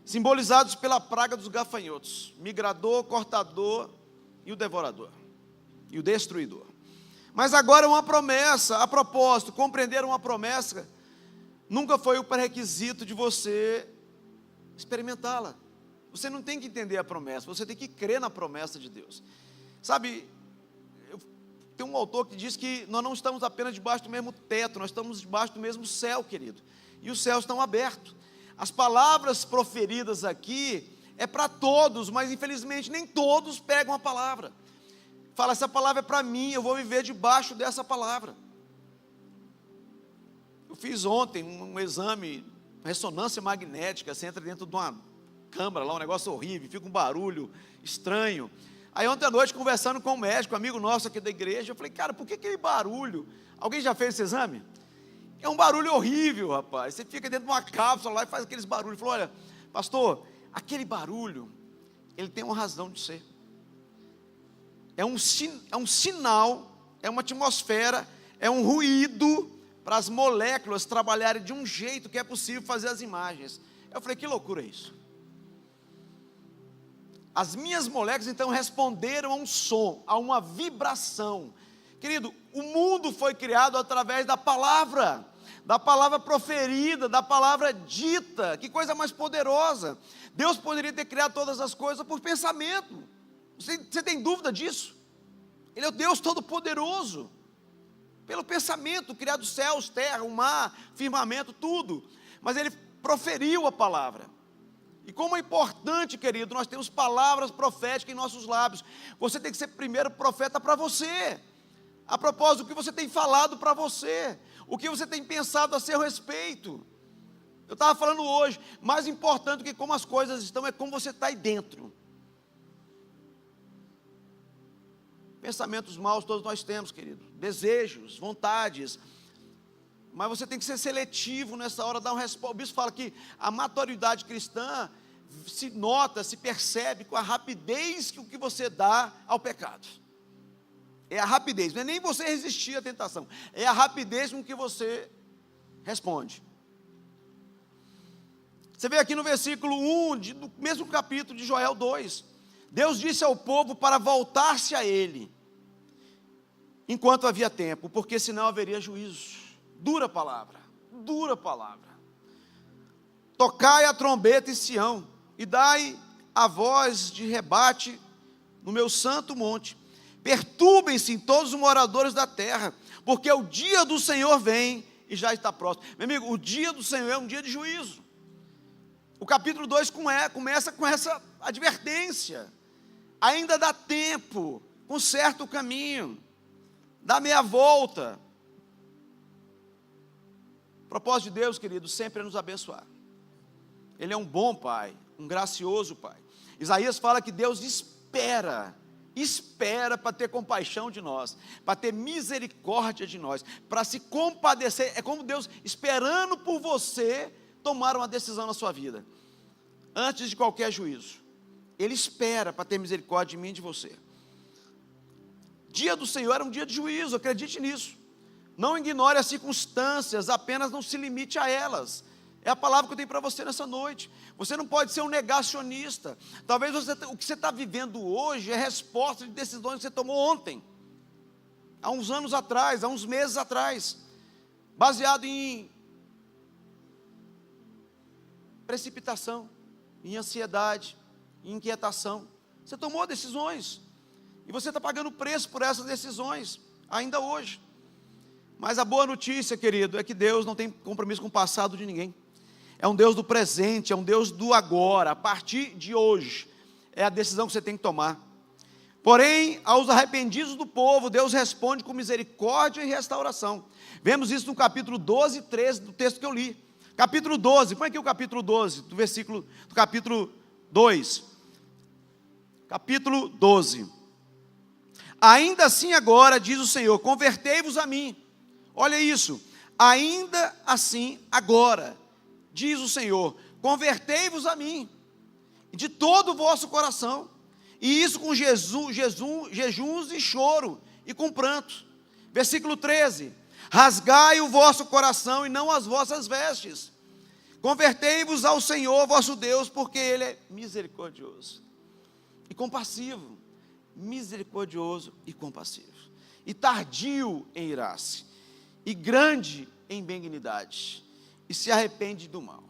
simbolizados pela praga dos gafanhotos, migrador, cortador e o devorador, e o destruidor. Mas agora uma promessa, a propósito, compreender uma promessa, nunca foi o pré-requisito de você experimentá-la. Você não tem que entender a promessa, você tem que crer na promessa de Deus. Sabe, tem um autor que diz que nós não estamos apenas debaixo do mesmo teto, nós estamos debaixo do mesmo céu, querido. E os céus estão abertos. As palavras proferidas aqui é para todos, mas infelizmente nem todos pegam a palavra. Fala, essa palavra é para mim, eu vou viver debaixo dessa palavra. Eu fiz ontem um exame, ressonância magnética, você entra dentro de uma câmara lá, um negócio horrível, fica um barulho estranho. Aí ontem à noite, conversando com um médico, amigo nosso aqui da igreja, eu falei, cara, por que aquele barulho? Alguém já fez esse exame? É um barulho horrível, rapaz. Você fica dentro de uma cápsula lá e faz aqueles barulhos. Falou, olha, pastor, aquele barulho, ele tem uma razão de ser. É um sinal, é uma atmosfera, é um ruído para as moléculas trabalharem de um jeito que é possível fazer as imagens. Eu falei, que loucura é isso? As minhas moléculas então responderam a um som, a uma vibração. Querido, o mundo foi criado através da palavra proferida, da palavra dita. Que coisa mais poderosa. Deus poderia ter criado todas as coisas por pensamento. Você tem dúvida disso? Ele é o Deus Todo-Poderoso. Pelo pensamento, criado os céus, terra, o mar, firmamento, tudo. Mas Ele proferiu a palavra. E como é importante, querido, nós temos palavras proféticas em nossos lábios. Você tem que ser primeiro profeta para você. A propósito, o que você tem falado para você, o que você tem pensado a seu respeito. Eu estava falando hoje, mais importante do que como as coisas estão, é como você está aí dentro. Pensamentos maus todos nós temos, querido, desejos, vontades, mas você tem que ser seletivo nessa hora, dar uma resposta. O bispo fala que a maturidade cristã se nota, se percebe com a rapidez que o que você dá ao pecado. É a rapidez, não é nem você resistir à tentação, é a rapidez com que você responde. Você vê aqui no versículo 1, do mesmo capítulo de Joel 2, Deus disse ao povo para voltar-se a Ele, enquanto havia tempo, porque senão haveria juízo. Dura palavra, dura palavra. Tocai a trombeta em Sião, e dai a voz de rebate no meu santo monte. Perturbem-se todos os moradores da terra, porque o dia do Senhor vem e já está próximo. Meu amigo, o dia do Senhor é um dia de juízo. O capítulo 2 começa com essa advertência. Ainda dá tempo, conserta o caminho, dá meia volta. O propósito de Deus, querido, sempre é nos abençoar. Ele é um bom Pai, um gracioso Pai. Isaías fala que Deus espera para ter compaixão de nós, para ter misericórdia de nós, para se compadecer. É como Deus esperando por você tomar uma decisão na sua vida, antes de qualquer juízo. Ele espera para ter misericórdia de mim e de você. Dia do Senhor era um dia de juízo, acredite nisso. Não ignore as circunstâncias, apenas não se limite a elas. É a palavra que eu tenho para você nessa noite. Você não pode ser um negacionista. Talvez o que você está vivendo hoje é resposta de decisões que você tomou ontem, há uns anos atrás, há uns meses atrás, baseado em precipitação, em ansiedade, em inquietação. Você tomou decisões, e você está pagando preço por essas decisões, ainda hoje. Mas a boa notícia, querido, é que Deus não tem compromisso com o passado de ninguém. É um Deus do presente, é um Deus do agora. A partir de hoje, é a decisão que você tem que tomar. Porém, aos arrependidos do povo, Deus responde com misericórdia e restauração. Vemos isso no capítulo 12 e 13 do texto que eu li. Capítulo 12, põe aqui o capítulo 12, do capítulo 2. Capítulo 12. Ainda assim agora, diz o Senhor, convertei-vos a mim. Olha isso, ainda assim agora, diz o Senhor, convertei-vos a mim, de todo o vosso coração, e isso com jejuns e choro, e com pranto. Versículo 13, rasgai o vosso coração e não as vossas vestes, convertei-vos ao Senhor vosso Deus, porque Ele é misericordioso e compassivo, misericordioso e compassivo, e tardio em irar-se, e grande em benignidade, e se arrepende do mal.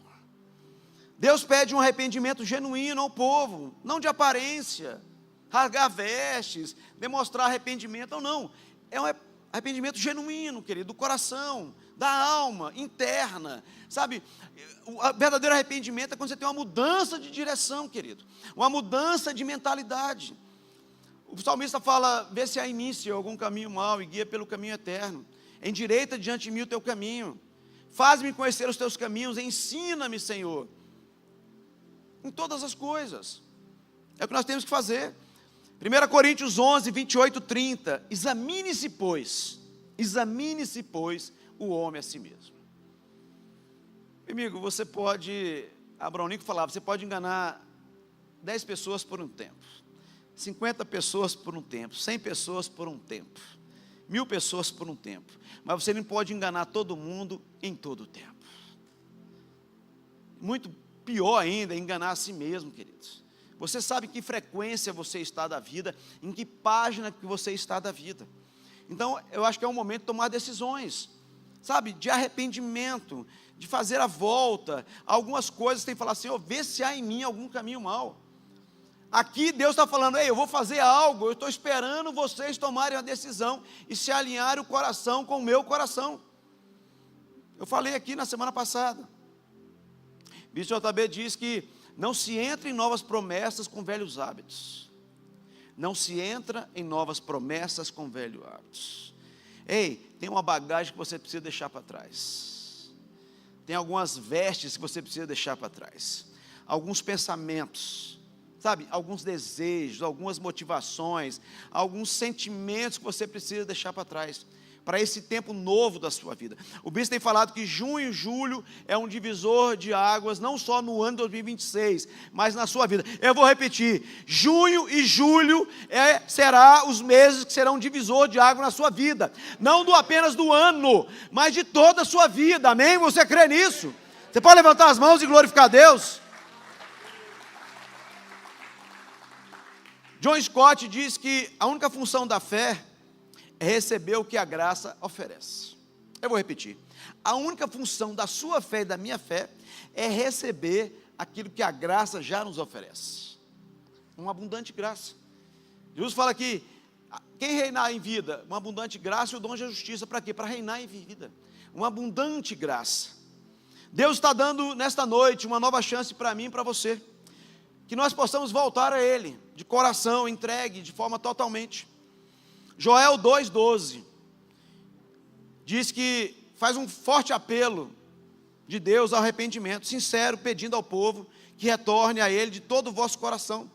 Deus pede um arrependimento genuíno ao povo, não de aparência, rasgar vestes, demonstrar arrependimento, não. é um arrependimento genuíno, querido, do coração, da alma, interna, sabe? O verdadeiro arrependimento é quando você tem uma mudança de direção, querido, uma mudança de mentalidade. O salmista fala: vê se há em mim, Senhor, algum caminho mau e guia pelo caminho eterno. Endireita diante de mim o teu caminho. Faz-me conhecer os teus caminhos, ensina-me, Senhor, em todas as coisas. É o que nós temos que fazer. 1 Coríntios 11, 28, 30. Examine-se, pois, o homem a si mesmo. Amigo, você pode, Abraão Lincoln falava, você pode enganar 10 pessoas por um tempo, 50 pessoas por um tempo, 100 pessoas por um tempo, 1000 pessoas por um tempo, mas você não pode enganar todo mundo em todo o tempo. Muito pior ainda é enganar a si mesmo, queridos. Você sabe que frequência você está da vida, em que página que você está da vida. Então, eu acho que é um momento de tomar decisões, sabe, de arrependimento, de fazer a volta. Algumas coisas tem que falar: Senhor, vê se há em mim algum caminho mau. Aqui Deus está falando: ei, eu vou fazer algo, eu estou esperando vocês tomarem a decisão e se alinharem o coração com o meu coração. Eu falei aqui na semana passada, Bispo JB diz que não se entra em novas promessas com velhos hábitos. Não se entra em novas promessas com velhos hábitos. Ei, tem uma bagagem que você precisa deixar para trás. Tem algumas vestes que você precisa deixar para trás. Alguns pensamentos, sabe, alguns desejos, algumas motivações, alguns sentimentos que você precisa deixar para trás, para esse tempo novo da sua vida. O bispo tem falado que junho e julho é um divisor de águas, não só no ano de 2026, mas na sua vida. Eu vou repetir: junho e julho será os meses que serão divisor de água na sua vida, não apenas do ano, mas de toda a sua vida. Amém? Você crê nisso? Você pode levantar as mãos e glorificar a Deus? John Scott diz que a única função da fé é receber o que a graça oferece. Eu vou repetir: a única função da sua fé e da minha fé é receber aquilo que a graça já nos oferece, uma abundante graça. Jesus fala que quem reinar em vida, uma abundante graça e o dom de justiça, para quê? Para reinar em vida, uma abundante graça. Deus está dando nesta noite uma nova chance para mim e para você, que nós possamos voltar a Ele, de coração, entregue, de forma totalmente. Joel 2,12 diz que faz um forte apelo de Deus ao arrependimento sincero, pedindo ao povo que retorne a Ele de todo o vosso coração.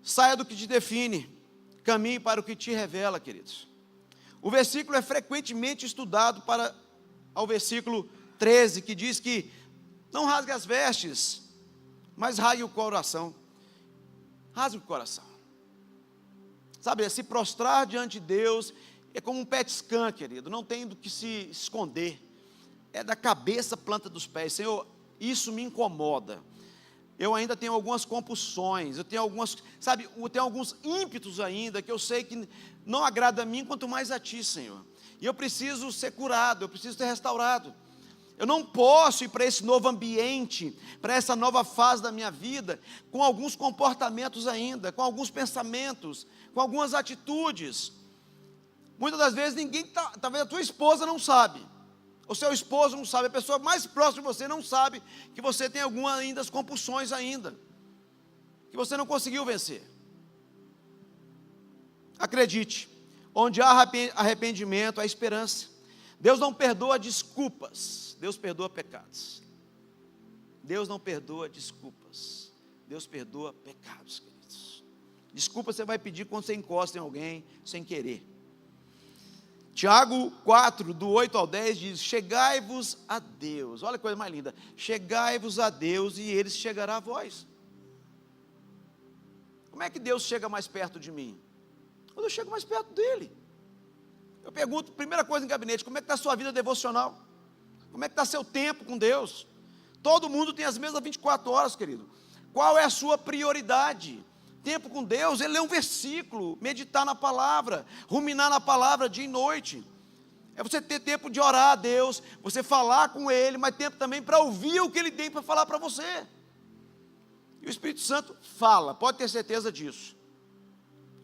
Saia do que te define, caminhe para o que te revela, queridos. O versículo é frequentemente estudado ao versículo 13, que diz que não rasgue as vestes, mas rasgue o coração. Rasgue o coração. Sabe, se prostrar diante de Deus é como um pet scan, querido, não tem do que se esconder, é da cabeça à planta dos pés. Senhor, isso me incomoda, eu ainda tenho algumas compulsões, eu tenho alguns ímpetos ainda, que eu sei que não agrada a mim, quanto mais a Ti, Senhor, e eu preciso ser curado, eu preciso ser restaurado. Eu não posso ir para esse novo ambiente, para essa nova fase da minha vida, com alguns comportamentos ainda, com alguns pensamentos, com algumas atitudes. Muitas das vezes talvez a tua esposa não sabe, o seu esposo não sabe, a pessoa mais próxima de você não sabe que você tem algumas ainda compulsões ainda, que você não conseguiu vencer. Acredite, onde há arrependimento, há esperança. Deus não perdoa desculpas, Deus perdoa pecados. Deus não perdoa desculpas, Deus perdoa pecados, queridos. Desculpa você vai pedir quando você encosta em alguém sem querer. Tiago 4, do 8 ao 10 diz: chegai-vos a Deus. Olha que coisa mais linda: chegai-vos a Deus e Ele chegará a vós. Como é que Deus chega mais perto de mim? Quando eu chego mais perto dEle. Eu pergunto, primeira coisa em gabinete: como é que está a sua vida devocional? Como é que está seu tempo com Deus? Todo mundo tem as mesmas 24 horas, querido. Qual é a sua prioridade? Tempo com Deus, Ele lê um versículo, meditar na palavra, ruminar na palavra dia e noite. É você ter tempo de orar a Deus, você falar com Ele, mas tempo também para ouvir o que Ele tem para falar para você. E o Espírito Santo fala, pode ter certeza disso.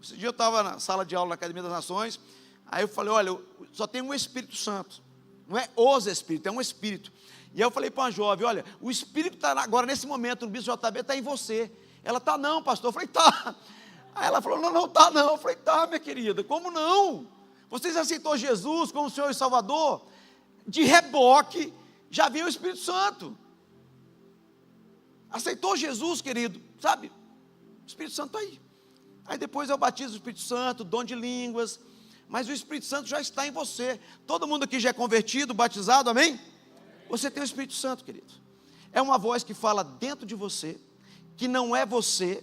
Esse dia eu estava na sala de aula na Academia das Nações, Aí eu falei, olha, só tem um Espírito Santo. Não é os Espíritos, é um Espírito. E aí eu falei para uma jovem, olha, o Espírito está agora nesse momento no Bispo JB, está em você. Ela, tá não, pastor. Eu falei, tá. Aí ela falou, não tá não. Eu falei, tá, minha querida, como não? Você já aceitou Jesus como Senhor e Salvador? De reboque, já veio o Espírito Santo. Aceitou Jesus, querido, sabe? O Espírito Santo está aí. Aí depois eu batizo o Espírito Santo, dom de línguas, mas o Espírito Santo já está em você. Todo mundo aqui já é convertido, batizado, amém? Você tem o Espírito Santo, querido. É uma voz que fala dentro de você, que não é você,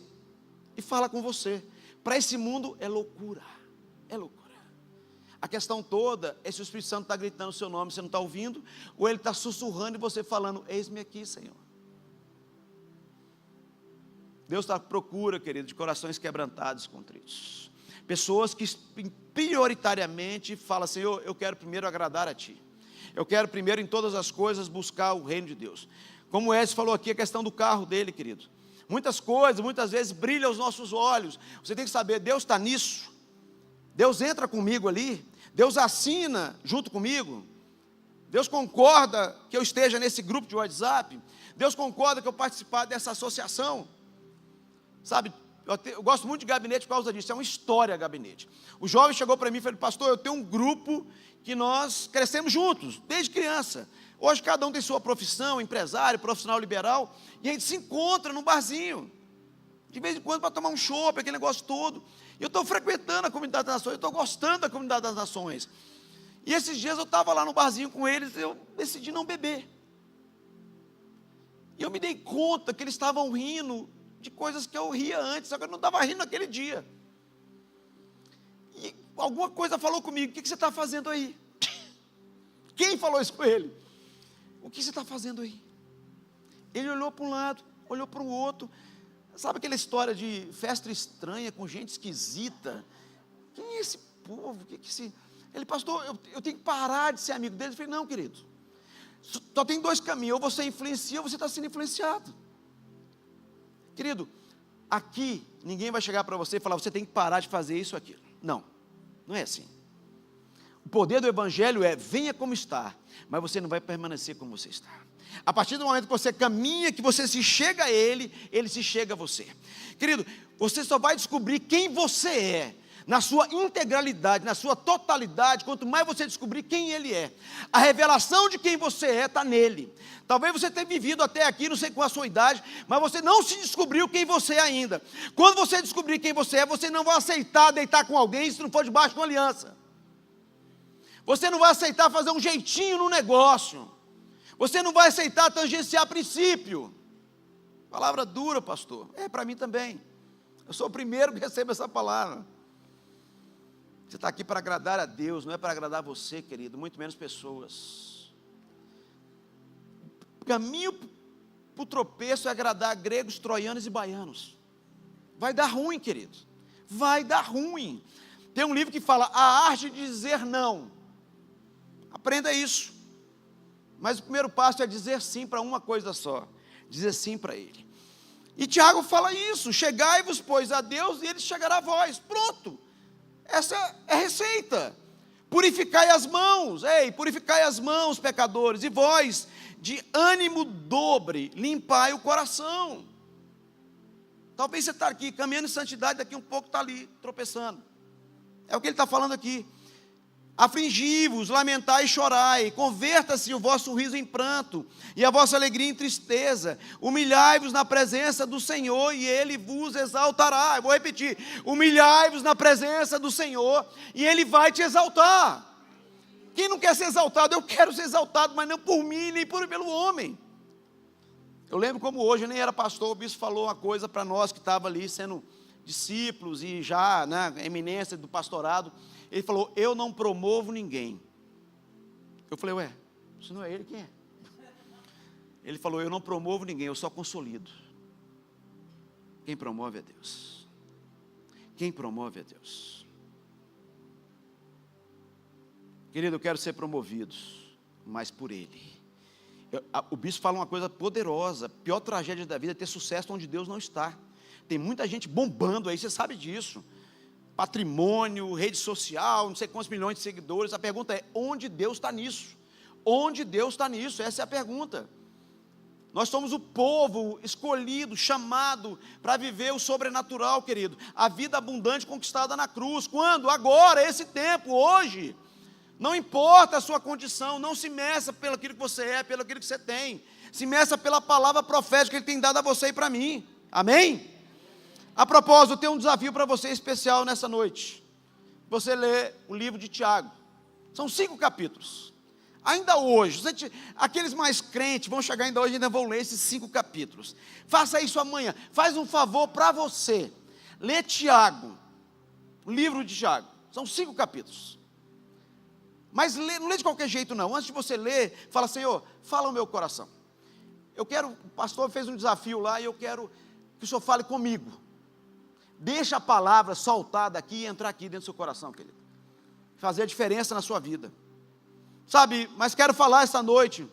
e fala com você. Para esse mundo é loucura, é loucura. A questão toda é se o Espírito Santo está gritando o seu nome, você não está ouvindo, ou ele está sussurrando e você falando, eis-me aqui, Senhor. Deus está à procura, querido, de corações quebrantados e contritos. Pessoas que prioritariamente falam, Senhor, eu quero primeiro agradar a Ti. Eu quero primeiro em todas as coisas buscar o reino de Deus. Como o Edson falou aqui, a questão do carro dele, querido. Muitas coisas, muitas vezes brilham os nossos olhos. Você tem que saber, Deus está nisso. Deus entra comigo ali. Deus assina junto comigo. Deus concorda que eu esteja nesse grupo de WhatsApp. Deus concorda que eu participar dessa associação. Sabe, eu gosto muito de gabinete por causa disso. É uma história gabinete. O jovem chegou para mim e falou, pastor, eu tenho um grupo que nós crescemos juntos, desde criança. Hoje cada um tem sua profissão, empresário, profissional liberal, e a gente se encontra num barzinho, de vez em quando para tomar um chopp, aquele negócio todo. E eu estou frequentando a Comunidade das Nações, eu estou gostando da Comunidade das Nações. E esses dias eu estava lá no barzinho com eles, eu decidi não beber. E eu me dei conta que eles estavam rindo de coisas que eu ria antes, só que eu não estava rindo naquele dia. E alguma coisa falou comigo, o que você está fazendo aí? Quem falou isso com ele? O que você está fazendo aí? Ele olhou para um lado, olhou para o outro. Sabe aquela história de festa estranha, com gente esquisita? Quem é esse povo? Ele, pastor, eu tenho que parar de ser amigo dele. Eu falei, não, querido, só tem dois caminhos, ou você influencia, ou você está sendo influenciado. Querido, aqui ninguém vai chegar para você e falar, você tem que parar de fazer isso ou aquilo. Não, não é assim. O poder do Evangelho é, venha como está, mas você não vai permanecer como você está. A partir do momento que você caminha, que você se chega a Ele, Ele se chega a você. Querido, você só vai descobrir quem você é, na sua integralidade, na sua totalidade, quanto mais você descobrir quem Ele é. A revelação de quem você é está nele. Talvez você tenha vivido até aqui, não sei qual a sua idade, mas você não se descobriu quem você é ainda. Quando você descobrir quem você é, você não vai aceitar deitar com alguém se não for debaixo de uma aliança. Você não vai aceitar fazer um jeitinho no negócio. Você não vai aceitar tangenciar princípio. Palavra dura, pastor. É para mim também. Eu sou o primeiro que recebe essa palavra. Você está aqui para agradar a Deus, não é para agradar você, querido, muito menos pessoas. O caminho para o tropeço é agradar gregos, troianos e baianos. Vai dar ruim, querido. Vai dar ruim. Tem um livro que fala a arte de dizer não. Aprenda isso. Mas o primeiro passo é dizer sim para uma coisa só. Dizer sim para Ele. E Tiago fala isso. Chegai-vos, pois, a Deus e Ele chegará a vós. Pronto. Essa é a receita. Purificai as mãos. Ei, purificai as mãos, pecadores. E vós, de ânimo dobre, limpai o coração. Talvez você está aqui caminhando em santidade, daqui um pouco está ali, tropeçando. É o que ele está falando aqui. Afligi-vos, lamentai e chorai, converta-se o vosso riso em pranto, e a vossa alegria em tristeza, humilhai-vos na presença do Senhor, e Ele vos exaltará. Eu vou repetir, humilhai-vos na presença do Senhor, e Ele vai te exaltar. Quem não quer ser exaltado? Eu quero ser exaltado, mas não por mim, nem pelo homem. Eu lembro como hoje, eu nem era pastor, o bispo falou uma coisa para nós, que estava ali sendo discípulos, e já na eminência do pastorado. Ele falou, eu não promovo ninguém. Eu falei, ué, se não é ele, quem é? Ele falou, eu não promovo ninguém, eu só consolido. Quem promove é Deus. Quem promove é Deus. Querido, eu quero ser promovido, mas por Ele. O bispo fala uma coisa poderosa, a pior tragédia da vida é ter sucesso onde Deus não está. Tem muita gente bombando aí, você sabe disso. patrimônio, rede social, não sei quantos milhões de seguidores. A pergunta é: onde Deus está nisso? Onde Deus está nisso? Essa é a pergunta. Nós somos o povo escolhido, chamado para viver o sobrenatural, querido. A vida abundante conquistada na cruz. Quando? Agora, esse tempo, hoje. Não importa a sua condição, não se meça pelo aquilo que você é, pelo aquilo que você tem. Se meça pela palavra profética que Ele tem dado a você e para mim. Amém? A propósito, eu tenho um desafio para você especial nessa noite. Você lê o livro de Tiago. São 5 capítulos. Ainda hoje, aqueles mais crentes vão chegar ainda hoje e ainda vão ler esses 5 capítulos. Faça isso amanhã. Faz um favor para você. Lê Tiago, o livro de Tiago. São 5 capítulos. Mas não lê de qualquer jeito não. Antes de você ler, fala: Senhor, fala o meu coração. O pastor fez um desafio lá e eu quero que o Senhor fale comigo. Deixa a palavra soltar daqui e entrar aqui dentro do seu coração, querido. Fazer a diferença na sua vida. Sabe, mas quero falar esta noite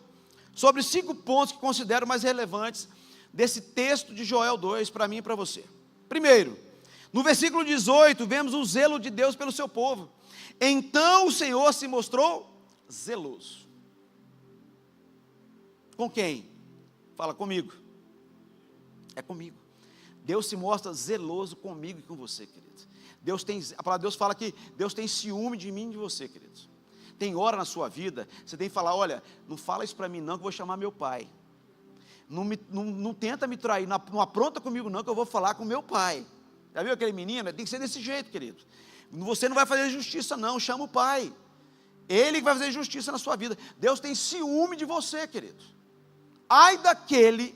sobre 5 pontos que considero mais relevantes desse texto de Joel 2 para mim e para você. Primeiro, no versículo 18, vemos o zelo de Deus pelo seu povo. Então o Senhor se mostrou zeloso. Com quem? Fala comigo. É comigo. Deus se mostra zeloso comigo e com você, querido. A palavra de Deus fala que Deus tem ciúme de mim e de você, querido. Tem hora na sua vida, você tem que falar: olha, não fala isso para mim não, que eu vou chamar meu pai. Não tenta me trair, não apronta comigo não, que eu vou falar com meu pai. Já viu aquele menino? Tem que ser desse jeito, querido. Você não vai fazer justiça não, chama o pai. Ele que vai fazer justiça na sua vida. Deus tem ciúme de você, querido. Ai daquele,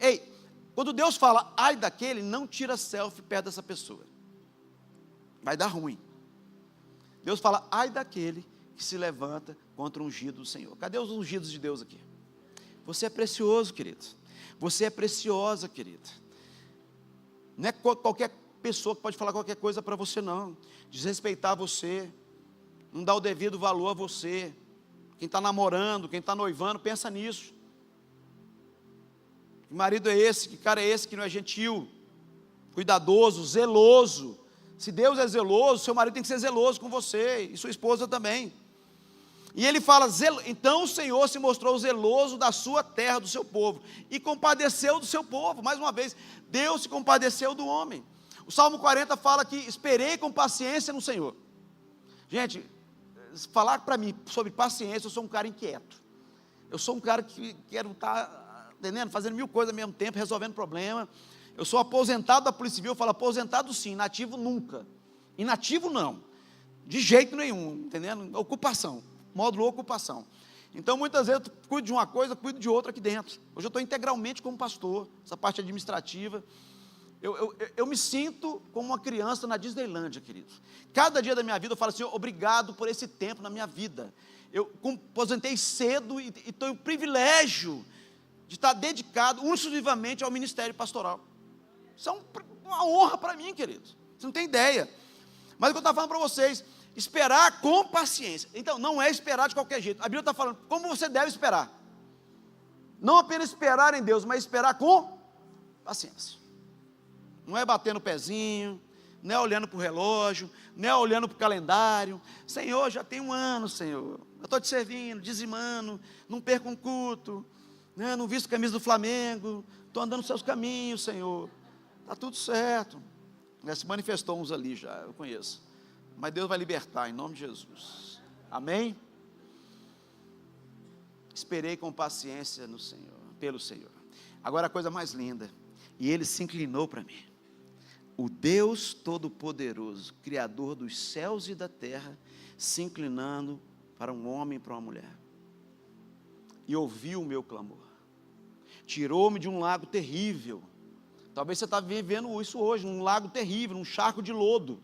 quando Deus fala ai daquele, não tira selfie perto dessa pessoa. Vai dar ruim. Deus fala ai daquele que se levanta contra o ungido do Senhor. Cadê os ungidos de Deus aqui? Você é precioso, querido. Você é preciosa, querida. Não é qualquer pessoa que pode falar qualquer coisa para você não. Desrespeitar você, não dar o devido valor a você. Quem está namorando, quem está noivando, pensa nisso. Que marido é esse? Que cara é esse que não é gentil, cuidadoso, zeloso? Se Deus é zeloso, seu marido tem que ser zeloso com você e sua esposa também. E ele fala: então o Senhor se mostrou zeloso da sua terra, do seu povo, e compadeceu do seu povo. Mais uma vez, Deus se compadeceu do homem. O Salmo 40 fala que esperei com paciência no Senhor. Gente, falar para mim sobre paciência, eu sou um cara inquieto. Eu sou um cara que quero estar, entendendo, fazendo 1000 coisas ao mesmo tempo, resolvendo problema. Eu sou aposentado da Polícia Civil. Eu falo: aposentado sim, inativo nunca. Inativo não, de jeito nenhum, entendendo? Ocupação, módulo ocupação. Então muitas vezes eu cuido de uma coisa, cuido de outra aqui dentro. Hoje eu estou integralmente como pastor, essa parte administrativa. Eu me sinto como uma criança na Disneylândia, queridos. Cada dia da minha vida eu falo: Senhor, obrigado por esse tempo na minha vida. Eu aposentei cedo e tenho o privilégio de estar dedicado exclusivamente ao ministério pastoral. Isso é uma honra para mim, queridos. Você não tem ideia. Mas o que eu estava falando para vocês, esperar com paciência. Então, não é esperar de qualquer jeito. A Bíblia está falando como você deve esperar. Não apenas esperar em Deus, mas esperar com paciência. Não é batendo o pezinho, não é olhando para o relógio, não é olhando para o calendário. Senhor, já tem 1 ano, Senhor. Eu estou te servindo, dizimando, não perco um culto, né? Não visto camisa do Flamengo, estou andando nos seus caminhos, Senhor. Está tudo certo. Já se manifestou uns ali já, eu conheço. Mas Deus vai libertar, em nome de Jesus. Amém? Esperei com paciência no Senhor, pelo Senhor. Agora a coisa mais linda. E Ele se inclinou para mim. O Deus Todo-Poderoso, Criador dos céus e da terra, se inclinando para um homem e para uma mulher. E ouviu o meu clamor. Tirou-me de um lago terrível. Talvez você está vivendo isso hoje, um lago terrível, um charco de lodo.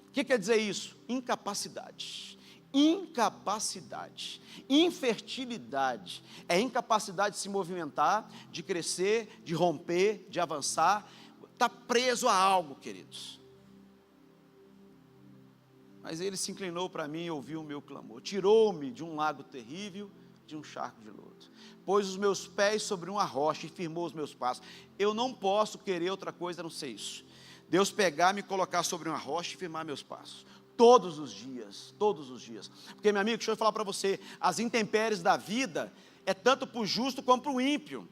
O que quer dizer isso? Incapacidade. Incapacidade. Infertilidade. É incapacidade de se movimentar, de crescer, de romper, de avançar. Está preso a algo, queridos. Mas Ele se inclinou para mim e ouviu o meu clamor. Tirou-me de um lago terrível, de um charco de lodo. Pôs os meus pés sobre uma rocha e firmou os meus passos. Eu não posso querer outra coisa a não ser isso. Deus pegar, me colocar sobre uma rocha e firmar meus passos. Todos os dias, todos os dias. Porque, meu amigo, deixa eu falar para você, as intempéries da vida é tanto para o justo como para o ímpio.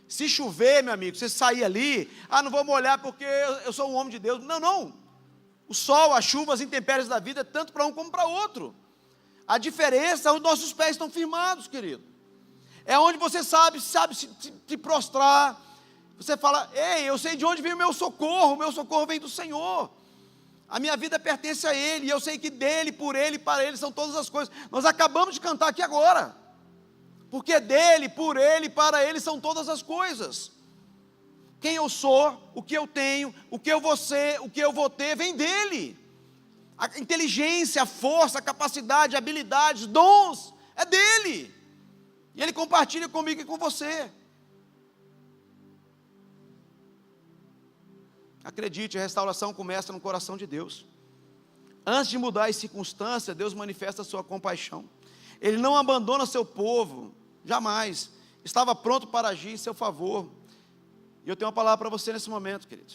Se chover, meu amigo, você sair ali, não vou molhar porque eu sou um homem de Deus. Não, não. O sol, a chuva, as intempéries da vida é tanto para um como para outro. A diferença é os nossos pés estão firmados, querido. É onde você sabe se prostrar. Você fala, ei, eu sei de onde vem o meu socorro vem do Senhor. A minha vida pertence a Ele, e eu sei que dEle, por Ele, para Ele são todas as coisas. Nós acabamos de cantar aqui agora. Porque dEle, por Ele, para Ele são todas as coisas. Quem eu sou, o que eu tenho, o que eu vou ser, o que eu vou ter, vem dEle. A inteligência, a força, a capacidade, a habilidades, dons, é dEle. E Ele compartilha comigo e com você. Acredite, a restauração começa no coração de Deus. Antes de mudar as circunstâncias, Deus manifesta a sua compaixão. Ele não abandona seu povo, jamais. Estava pronto para agir em seu favor. E eu tenho uma palavra para você nesse momento, querido.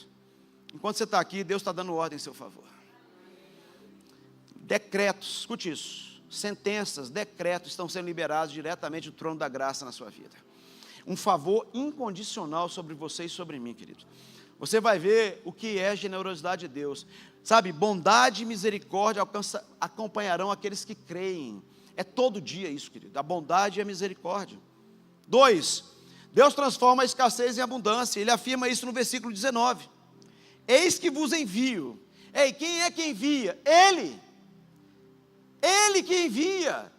Enquanto você está aqui, Deus está dando ordem em seu favor. Decretos, escute isso. Sentenças, decretos estão sendo liberados diretamente do trono da graça na sua vida. Um favor incondicional sobre você e sobre mim, querido. Você vai ver o que é a generosidade de Deus. Sabe, bondade e misericórdia acompanharão aqueles que creem. É todo dia isso, querido, a bondade e a misericórdia. 2, Deus transforma a escassez em abundância. Ele afirma isso no versículo 19. Eis que vos envio. Ei, quem é que envia? Ele. Ele que envia.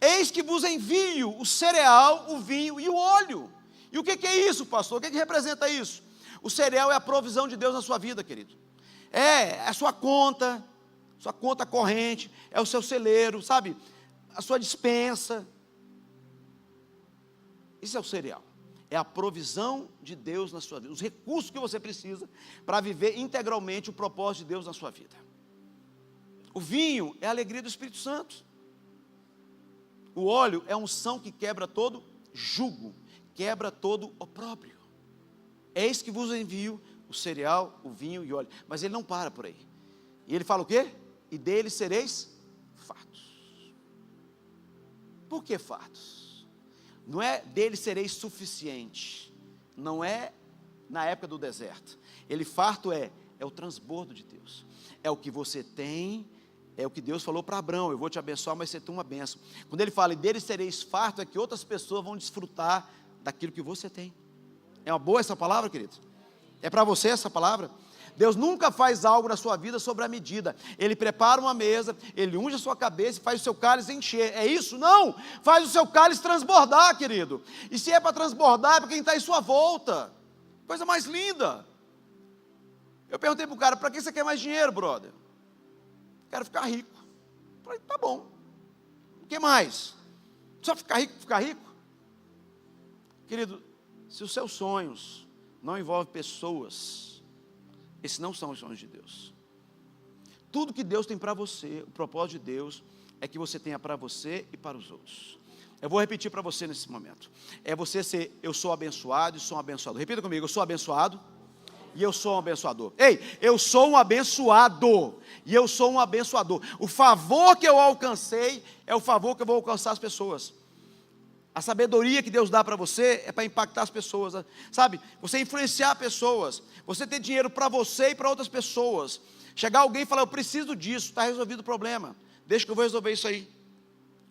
Eis que vos envio o cereal, o vinho e o óleo. E o que é isso, pastor? O que representa isso? O cereal é a provisão de Deus na sua vida, querido. É a sua conta corrente, é o seu celeiro, sabe? A sua despensa. Isso é o cereal. É a provisão de Deus na sua vida. Os recursos que você precisa para viver integralmente o propósito de Deus na sua vida. O vinho é a alegria do Espírito Santo. O óleo é a unção que quebra todo jugo, quebra todo opróbrio. Eis que vos envio o cereal, o vinho e o óleo. Mas ele não para por aí. E ele fala o quê? E deles sereis fartos. Por que fartos? Não é deles sereis suficiente. Não é na época do deserto. Ele farto é o transbordo de Deus. É o que você tem, é o que Deus falou para Abraão. Eu vou te abençoar, mas você tem uma bênção. Quando ele fala, e deles sereis farto, é que outras pessoas vão desfrutar daquilo que você tem. É uma boa essa palavra, querido? É para você essa palavra? Deus nunca faz algo na sua vida sobre a medida. Ele prepara uma mesa, Ele unge a sua cabeça e faz o seu cálice encher. É isso? Não! Faz o seu cálice transbordar, querido. E se é para transbordar, é para quem está em sua volta. Coisa mais linda. Eu perguntei para o cara, para que você quer mais dinheiro, brother? Quero ficar rico. Eu falei, tá bom. O que mais? Só ficar rico? Querido, se os seus sonhos não envolvem pessoas, esses não são os sonhos de Deus. Tudo que Deus tem para você, o propósito de Deus, é que você tenha para você e para os outros. Eu vou repetir para você nesse momento. É você ser, eu sou abençoado e sou um abençoador. Repita comigo, eu sou abençoado e eu sou um abençoador. Ei, eu sou um abençoado e eu sou um abençoador. O favor que eu alcancei é o favor que eu vou alcançar as pessoas. A sabedoria que Deus dá para você é para impactar as pessoas, sabe? Você influenciar pessoas, você ter dinheiro para você e para outras pessoas. Chegar alguém e falar, eu preciso disso, está resolvido o problema, deixa que eu vou resolver isso aí.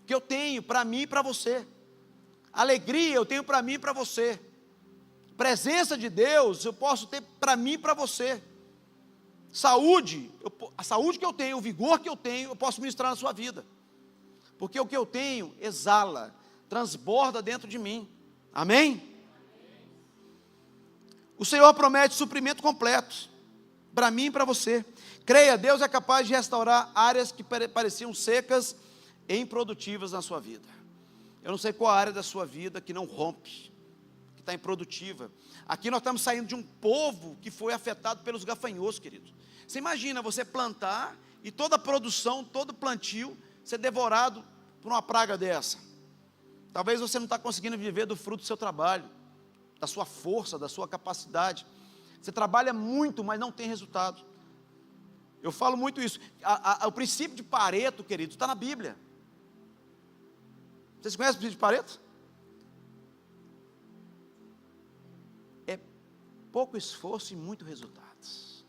O que eu tenho para mim e para você. Alegria eu tenho para mim e para você. Presença de Deus eu posso ter para mim e para você. Saúde, a saúde que eu tenho, o vigor que eu tenho, eu posso ministrar na sua vida. Porque o que eu tenho exala, transborda dentro de mim. Amém? O Senhor promete suprimento completo para mim e para você. Creia, Deus é capaz de restaurar áreas que pareciam secas e improdutivas na sua vida. Eu não sei qual a área da sua vida que não rompe, que está improdutiva. Aqui nós estamos saindo de um povo que foi afetado pelos gafanhotos, querido. Você imagina você plantar e toda a produção, todo plantio ser devorado por uma praga dessa. Talvez você não está conseguindo viver do fruto do seu trabalho, da sua força, da sua capacidade. Você trabalha muito, mas não tem resultado. Eu falo muito isso. O princípio de Pareto, querido, está na Bíblia. Vocês conhecem o princípio de Pareto? É pouco esforço e muito resultados.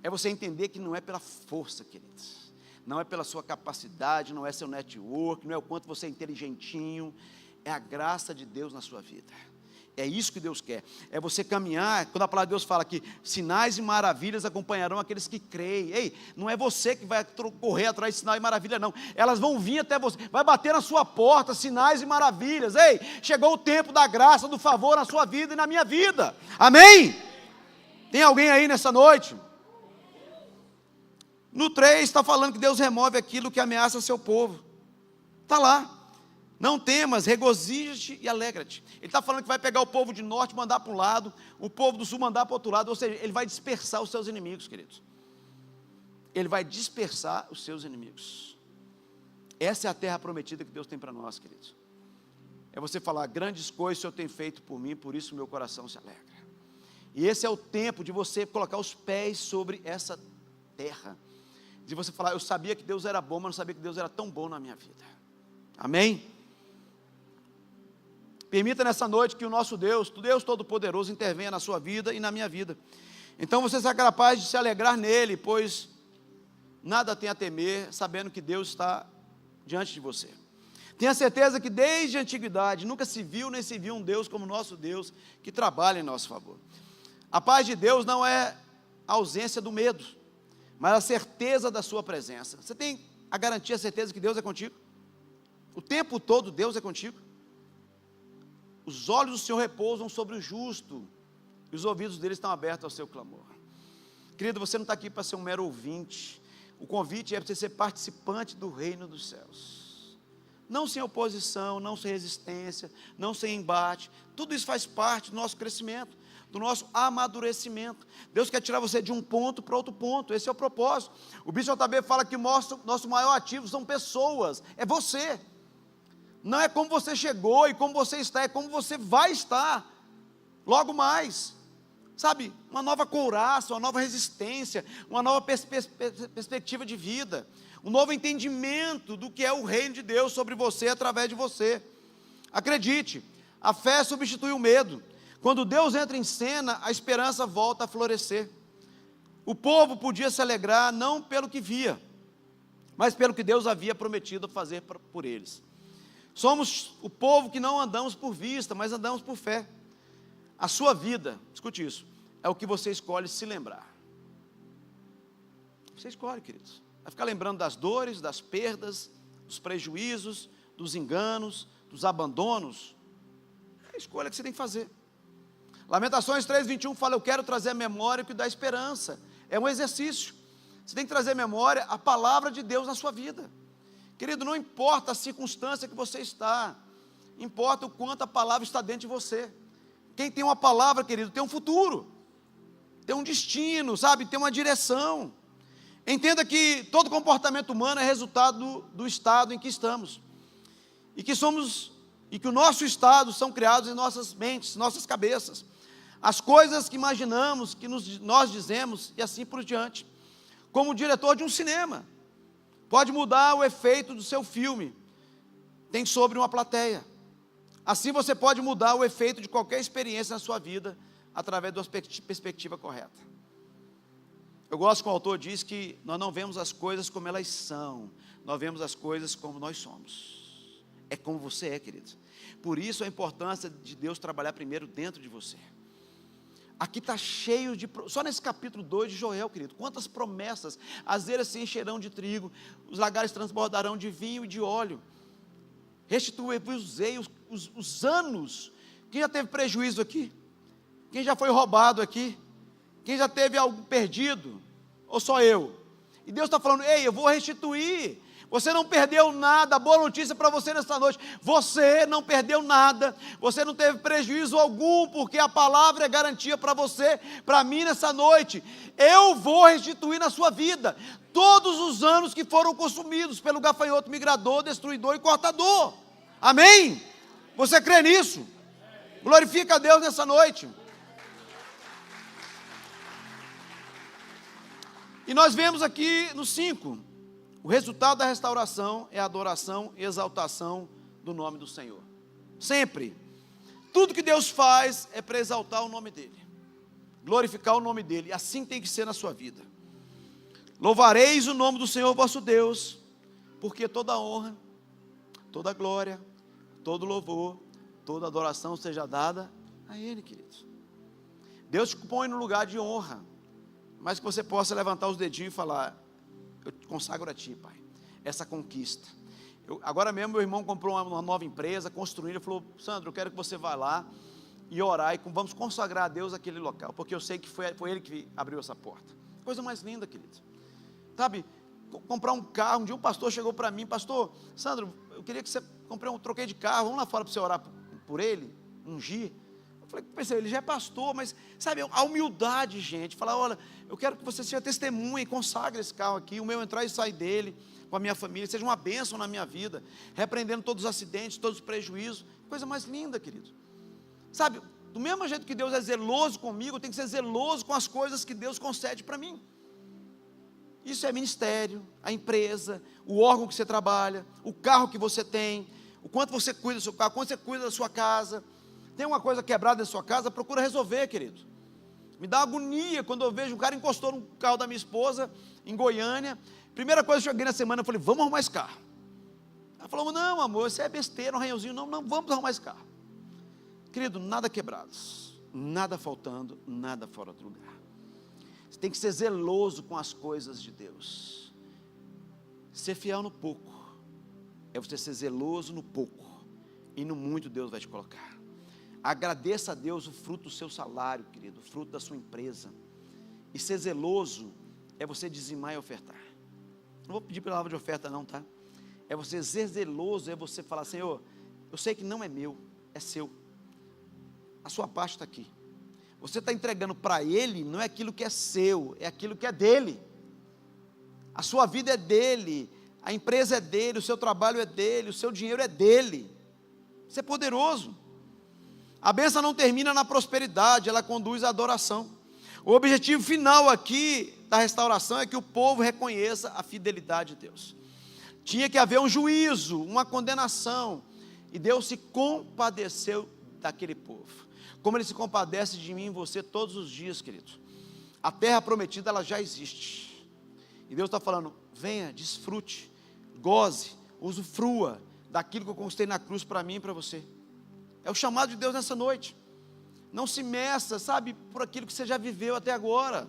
É você entender que não é pela força, queridos. Não é pela sua capacidade, não é seu network, não é o quanto você é inteligentinho. É a graça de Deus na sua vida. É isso que Deus quer. É você caminhar, quando a palavra de Deus fala que sinais e maravilhas acompanharão aqueles que creem. Ei, não é você que vai correr atrás de sinal e maravilha, não. Elas vão vir até você, vai bater na sua porta, sinais e maravilhas. Ei, chegou o tempo da graça, do favor na sua vida e na minha vida. Amém? Tem alguém aí nessa noite? No 3 está falando que Deus remove aquilo que ameaça seu povo. Está lá. Não temas, regozija-te e alegra-te. Ele está falando que vai pegar o povo de norte e mandar para um lado, o povo do sul mandar para o outro lado, ou seja, ele vai dispersar os seus inimigos, queridos. Ele vai dispersar os seus inimigos. Essa é a terra prometida que Deus tem para nós, queridos. É você falar, grandes coisas o Senhor tem feito por mim, por isso meu coração se alegra. E esse é o tempo de você colocar os pés sobre essa terra. De você falar, eu sabia que Deus era bom, mas não sabia que Deus era tão bom na minha vida. Amém? Permita nessa noite que o nosso Deus, o Deus Todo-Poderoso, intervenha na sua vida e na minha vida. Então você será capaz de se alegrar nele, pois nada tem a temer, sabendo que Deus está diante de você. Tenha certeza que desde a antiguidade nunca se viu nem se viu um Deus como o nosso Deus, que trabalha em nosso favor. A paz de Deus não é a ausência do medo, mas a certeza da sua presença. Você tem a garantia, a certeza que Deus é contigo? O tempo todo Deus é contigo? Os olhos do Senhor repousam sobre o justo, e os ouvidos dele estão abertos ao seu clamor. Querido, você não está aqui para ser um mero ouvinte. O convite é para você ser participante do reino dos céus. Não sem oposição, não sem resistência, não sem embate. Tudo isso faz parte do nosso crescimento, do nosso amadurecimento. Deus quer tirar você de um ponto para outro ponto. Esse é o propósito. O Bispo JB fala que o nosso maior ativo são pessoas. É você. Não é como você chegou e como você está, é como você vai estar logo mais. Sabe, uma nova couraça, uma nova resistência, uma nova perspectiva de vida, um novo entendimento do que é o reino de Deus sobre você, através de você. Acredite, a fé substitui o medo. Quando Deus entra em cena, a esperança volta a florescer. O povo podia se alegrar não pelo que via, mas pelo que Deus havia prometido fazer por eles. Somos o povo que não andamos por vista, mas andamos por fé. A sua vida, escute isso, é o que você escolhe se lembrar. Você escolhe, queridos. Vai ficar lembrando das dores, das perdas, dos prejuízos, dos enganos, dos abandonos. É a escolha que você tem que fazer. Lamentações 3:21 fala, eu quero trazer a memória o que dá esperança. É um exercício. Você tem que trazer à memória a palavra de Deus na sua vida. Querido, não importa a circunstância que você está, importa o quanto a palavra está dentro de você. Quem tem uma palavra, querido, tem um futuro, tem um destino, sabe, tem uma direção. Entenda que todo comportamento humano é resultado do estado em que estamos, e que o nosso estado são criados em nossas mentes, nossas cabeças, as coisas que imaginamos, que nós dizemos, e assim por diante. Como o diretor de um cinema, pode mudar o efeito do seu filme, tem sobre uma plateia. Assim você pode mudar o efeito de qualquer experiência na sua vida, através de uma perspectiva correta. Eu gosto que o autor diz que nós não vemos as coisas como elas são, nós vemos as coisas como nós somos. É como você é, querido. Por isso a importância de Deus trabalhar primeiro dentro de você. Aqui está cheio de, só nesse capítulo 2 de Joel, querido, quantas promessas. As eiras se encherão de trigo, os lagares transbordarão de vinho e de óleo. Restituirei os anos. Quem já teve prejuízo aqui? Quem já foi roubado aqui? Quem já teve algo perdido? Ou só eu? E Deus está falando, ei, eu vou restituir. Você não perdeu nada. Boa notícia para você nesta noite, você não perdeu nada, você não teve prejuízo algum, porque a palavra é garantia para você, para mim nessa noite. Eu vou restituir na sua vida todos os anos que foram consumidos pelo gafanhoto migrador, destruidor e cortador. Amém? Você crê nisso? Glorifica a Deus nessa noite. E nós vemos aqui no 5, o resultado da restauração é a adoração e exaltação do nome do Senhor. Sempre. Tudo que Deus faz é para exaltar o nome dEle, glorificar o nome dEle, e assim tem que ser na sua vida. Louvareis o nome do Senhor vosso Deus, porque toda honra, toda glória, todo louvor, toda adoração seja dada a Ele, queridos. Deus te põe no lugar de honra, mas que você possa levantar os dedinhos e falar: eu te consagro a Ti, Pai, essa conquista. Agora mesmo meu irmão comprou uma nova empresa, construindo, ele falou: Sandro, eu quero que você vá lá e orar, e vamos consagrar a Deus aquele local, porque eu sei que foi Ele que abriu essa porta. Coisa mais linda, querido. Sabe, comprar um carro. Um dia um pastor chegou para mim: pastor, Sandro, eu queria que você troquei de carro, vamos lá fora para você orar por ele, ungir. Eu falei: pensei, ele já é pastor, mas sabe, a humildade, gente, falar: olha, eu quero que você seja testemunha e consagre esse carro aqui, o meu entrar e sair dele, com a minha família, seja uma bênção na minha vida, repreendendo todos os acidentes, todos os prejuízos. Coisa mais linda, querido. Sabe, do mesmo jeito que Deus é zeloso comigo, eu tenho que ser zeloso com as coisas que Deus concede para mim. Isso é ministério, a empresa, o órgão que você trabalha, o carro que você tem, o quanto você cuida do seu carro, quanto você cuida da sua casa. Tem uma coisa quebrada na sua casa, procura resolver, querido. Me dá agonia quando eu vejo um cara encostou no carro da minha esposa, em Goiânia. Primeira coisa que eu cheguei na semana, eu falei: vamos arrumar esse carro. Ela falou: não, amor, isso é besteira, um arranhãozinho. Não, vamos arrumar esse carro. Querido, nada quebrado, nada faltando, nada fora do lugar. Você tem que ser zeloso com as coisas de Deus. Ser fiel no pouco é você ser zeloso no pouco, e no muito Deus vai te colocar. Agradeça a Deus o fruto do seu salário, querido, o fruto da sua empresa. E ser zeloso é você dizimar e ofertar. Não vou pedir palavra de oferta não, tá? É você ser zeloso, é você falar: Senhor, eu sei que não é meu, é seu. A sua parte está aqui. Você está entregando para Ele, não é aquilo que é seu, é aquilo que é dEle. A sua vida é dEle, a empresa é dEle, o seu trabalho é dEle, o seu dinheiro é dEle. Você é poderoso. A bênção não termina na prosperidade, ela conduz à adoração. O objetivo final aqui da restauração é que o povo reconheça a fidelidade de Deus. Tinha que haver um juízo, uma condenação, e Deus se compadeceu daquele povo, como Ele se compadece de mim e você todos os dias, querido. A terra prometida, ela já existe, e Deus está falando: venha, desfrute, goze, usufrua daquilo que eu conquistei na cruz para mim e para você. É o chamado de Deus nessa noite. Não se meça, sabe, por aquilo que você já viveu até agora.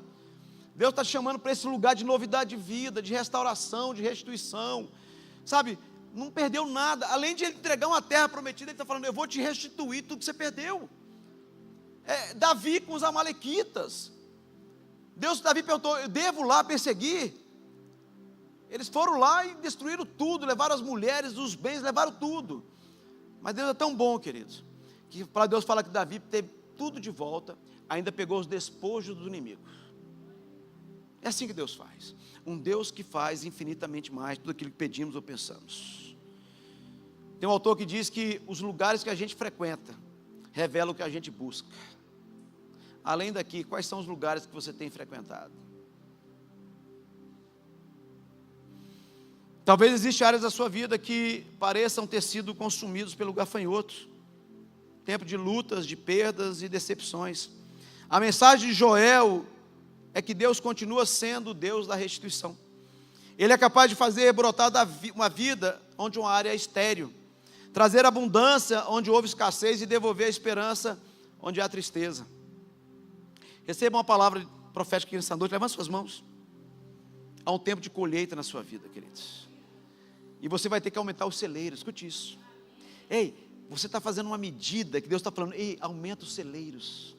Deus está te chamando para esse lugar de novidade de vida, de restauração, de restituição, sabe, não perdeu nada. Além de Ele entregar uma terra prometida, Ele está falando: eu vou te restituir tudo que você perdeu. Davi com os amalequitas, Davi perguntou: eu devo lá perseguir? Eles foram lá e destruíram tudo, levaram as mulheres, os bens, levaram tudo. Mas Deus é tão bom, queridos, que para Deus fala que Davi teve tudo de volta, ainda pegou os despojos do inimigo. É assim que Deus faz. Um Deus que faz infinitamente mais tudo aquilo que pedimos ou pensamos. Tem um autor que diz que os lugares que a gente frequenta revelam o que a gente busca. Além daqui, quais são os lugares que você tem frequentado? Talvez existam áreas da sua vida que pareçam ter sido consumidos pelo gafanhoto. Tempo de lutas, de perdas e decepções. A mensagem de Joel é que Deus continua sendo o Deus da restituição. Ele é capaz de fazer brotar uma vida onde uma área é estéril, trazer abundância onde houve escassez e devolver a esperança onde há tristeza. Receba uma palavra profética aqui nessa noite. Levante suas mãos. Há um tempo de colheita na sua vida, queridos. E você vai ter que aumentar os celeiros. Escute isso. Ei, você está fazendo uma medida que Deus está falando: ei, aumenta os celeiros,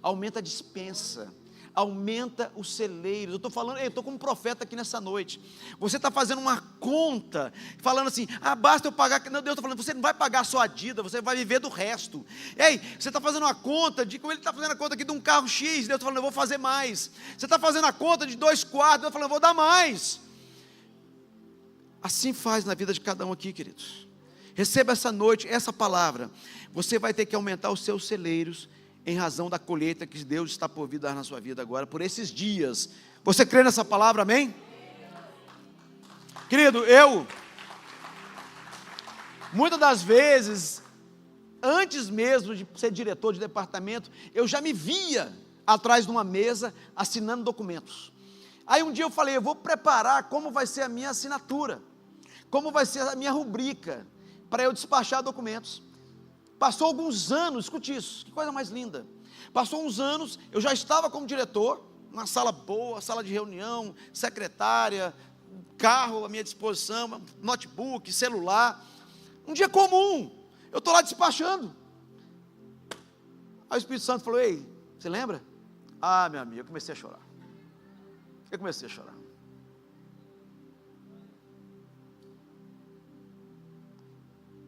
aumenta a despensa, aumenta os celeiros. Eu estou falando, eu estou como profeta aqui nessa noite. Você está fazendo uma conta, falando assim: basta eu pagar. Não, Deus está falando: você não vai pagar só a dívida, você vai viver do resto. Ei, você está fazendo uma conta como Ele está fazendo a conta aqui de um carro X. Deus está falando: eu vou fazer mais. Você está fazendo a conta de 2 quartos. Deus está falando: eu vou dar mais. Assim faz na vida de cada um aqui, queridos. Receba essa noite essa palavra. Você vai ter que aumentar os seus celeiros em razão da colheita que Deus está por vir dar na sua vida agora, por esses dias Você crê nessa palavra, amém? Querido, muitas das vezes, antes mesmo de ser diretor de departamento, eu já me via atrás de uma mesa assinando documentos. Aí um dia eu falei, eu vou preparar como vai ser a minha assinatura, como vai ser a minha rubrica, para eu despachar documentos. Passou alguns anos, escute isso, que coisa mais linda. Passou uns anos, eu já estava como diretor, uma sala boa, sala de reunião, secretária, carro à minha disposição, notebook, celular. Um dia comum, eu estou lá despachando. Aí o Espírito Santo falou, ei, você lembra? Ah, meu amigo, eu comecei a chorar.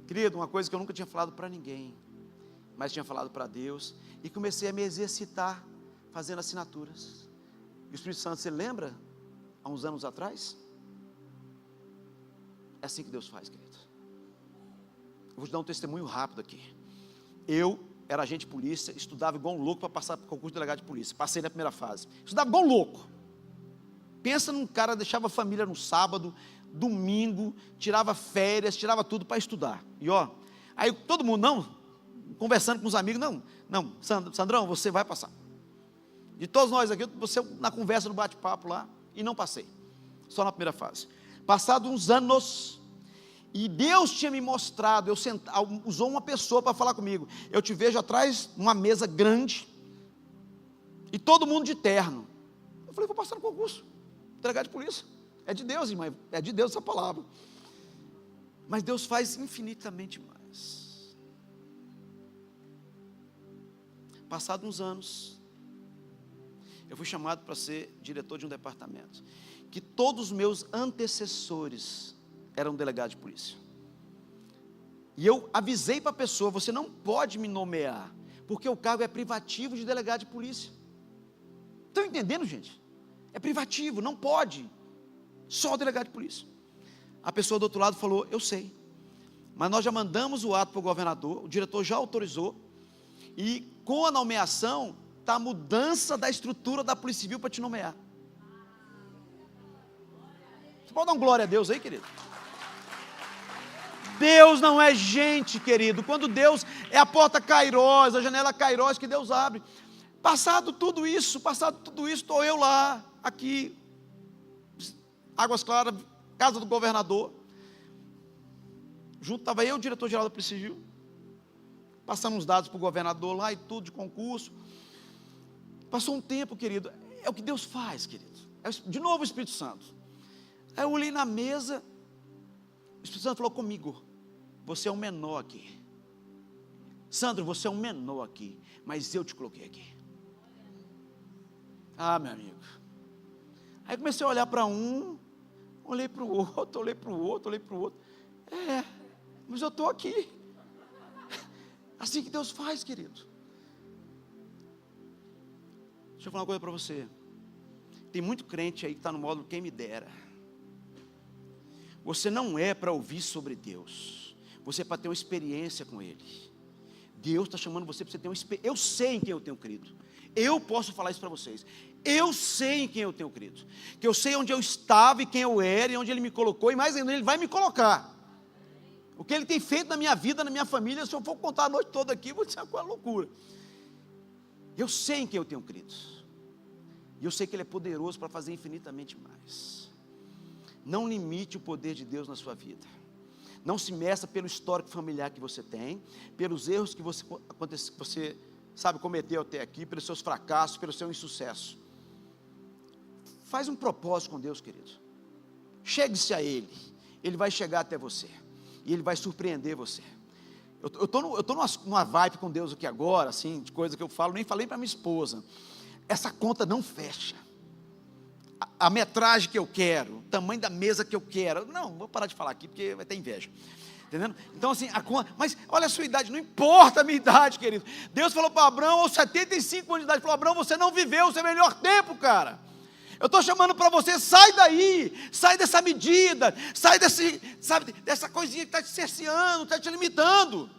Querido, uma coisa que eu nunca tinha falado para ninguém, mas tinha falado para Deus, e comecei a me exercitar, fazendo assinaturas. E o Espírito Santo, você lembra? Há uns anos atrás? É assim que Deus faz, querido. Eu vou te dar um testemunho rápido aqui. Eu era agente de polícia, estudava igual um louco para passar para o concurso de delegado de polícia. Passei na primeira fase. Estudava igual um louco. Pensa num cara que deixava a família no sábado, domingo, tirava férias, tirava tudo para estudar. E aí todo mundo, conversando com os amigos, Sandrão, você vai passar. De todos nós aqui, você na conversa, no bate-papo lá, e não passei. Só na primeira fase. Passados uns anos, e Deus tinha me mostrado, usou uma pessoa para falar comigo. Eu te vejo atrás de uma mesa grande, e todo mundo de terno. Eu falei, vou passar no concurso, delegado de polícia. É de Deus, irmã, é de Deus essa palavra. Mas Deus faz infinitamente mais. Passados uns anos, eu fui chamado para ser diretor de um departamento, que todos os meus antecessores eram delegados de polícia. E eu avisei para a pessoa, você não pode me nomear, porque o cargo é privativo de delegado de polícia. Estão entendendo, gente? É privativo, não pode. Só o delegado de polícia. A pessoa do outro lado falou, eu sei, mas nós já mandamos o ato para o governador, o diretor já autorizou, e com a nomeação, está a mudança da estrutura da Polícia Civil para te nomear. Você pode dar um glória a Deus aí, querido? Deus não é gente, querido. Quando Deus é a porta Kairos, a janela Kairos que Deus abre. Passado tudo isso, estou eu lá, aqui, Águas Claras, casa do governador. Junto estava eu, o diretor-geral da Polícia Civil. Passando uns dados para o governador lá e tudo de concurso. Passou um tempo, querido. É o que Deus faz, querido. De novo o Espírito Santo. Aí eu olhei na mesa. O Espírito Santo falou comigo. Você é o menor aqui. Sandro, você é um menor aqui. Mas eu te coloquei aqui. Ah, meu amigo. Aí comecei a olhar para um. Olhei para o outro, olhei para o outro. Mas eu estou aqui. Assim que Deus faz, querido. Deixa eu falar uma coisa para você. Tem muito crente aí que está no módulo quem me dera. Você não é para ouvir sobre Deus. Você é para ter uma experiência com Ele. Deus está chamando você para você ter uma experiência. Eu sei em quem eu tenho crido. Eu posso falar isso para vocês. Eu sei em quem eu tenho crido. Que eu sei onde eu estava e quem eu era e onde Ele me colocou. E mais ainda, Ele vai me colocar. O que Ele tem feito na minha vida, na minha família, se eu for contar a noite toda aqui, vou dizer uma loucura. Eu sei em quem eu tenho crido. E eu sei que Ele é poderoso para fazer infinitamente mais. Não limite o poder de Deus na sua vida. Não se meça pelo histórico familiar que você tem, pelos erros que você cometeu até aqui, pelos seus fracassos, pelo seu insucesso. Faz um propósito com Deus, querido. Chegue-se a Ele. Ele vai chegar até você. E Ele vai surpreender você. Eu estou numa vibe com Deus aqui agora, assim, de coisa que eu falo, nem falei para minha esposa. Essa conta não fecha. A metragem que eu quero, o tamanho da mesa que eu quero. Não, vou parar de falar aqui, porque vai ter inveja. Entendendo? Então assim, a conta, mas olha a sua idade, não importa a minha idade, querido. Deus falou para Abraão, aos 75 anos de idade, falou, Abraão, você não viveu o seu melhor tempo, cara. Eu estou chamando para você, sai daí, sai dessa medida, sai dessa coisinha que está te cerceando, está te limitando.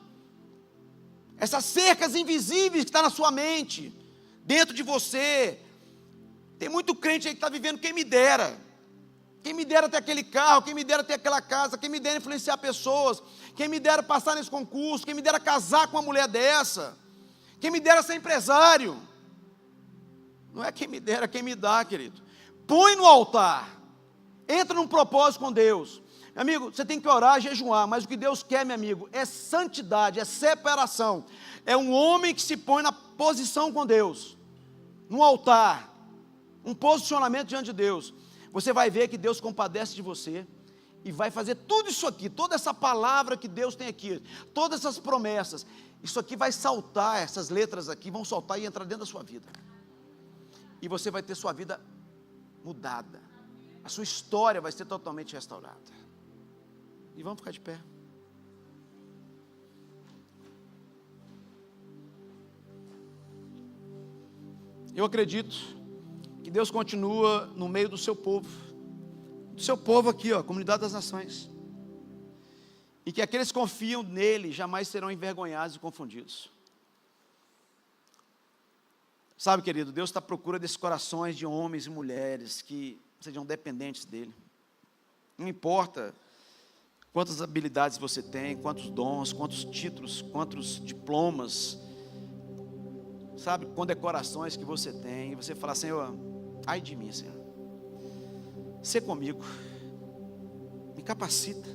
Essas cercas invisíveis que estão na sua mente, dentro de você. Tem muito crente aí que está vivendo quem me dera. Quem me dera ter aquele carro, quem me dera ter aquela casa, quem me dera influenciar pessoas, quem me dera passar nesse concurso, quem me dera casar com uma mulher dessa, quem me dera ser empresário. Não é quem me dera, é quem me dá, querido. Põe no altar, entra num propósito com Deus. Meu amigo, você tem que orar, jejuar, mas o que Deus quer, meu amigo, é santidade, é separação. É um homem que se põe na posição com Deus, no altar, um posicionamento diante de Deus. Você vai ver que Deus compadece de você e vai fazer tudo isso aqui, toda essa palavra que Deus tem aqui, todas essas promessas, isso aqui vai saltar, essas letras aqui vão saltar e entrar dentro da sua vida. E você vai ter sua vida mudada. A sua história vai ser totalmente restaurada. E vamos ficar de pé. Eu acredito que Deus continua no meio do seu povo aqui, ó, comunidade das nações, e que aqueles que confiam nele jamais serão envergonhados e confundidos. Sabe, querido, Deus está à procura desses corações de homens e mulheres que sejam dependentes dele. Não importa quantas habilidades você tem, quantos dons, quantos títulos, quantos diplomas, sabe, condecorações que você tem, e você fala: Senhor, ai de mim, Senhor, sê comigo, me capacita.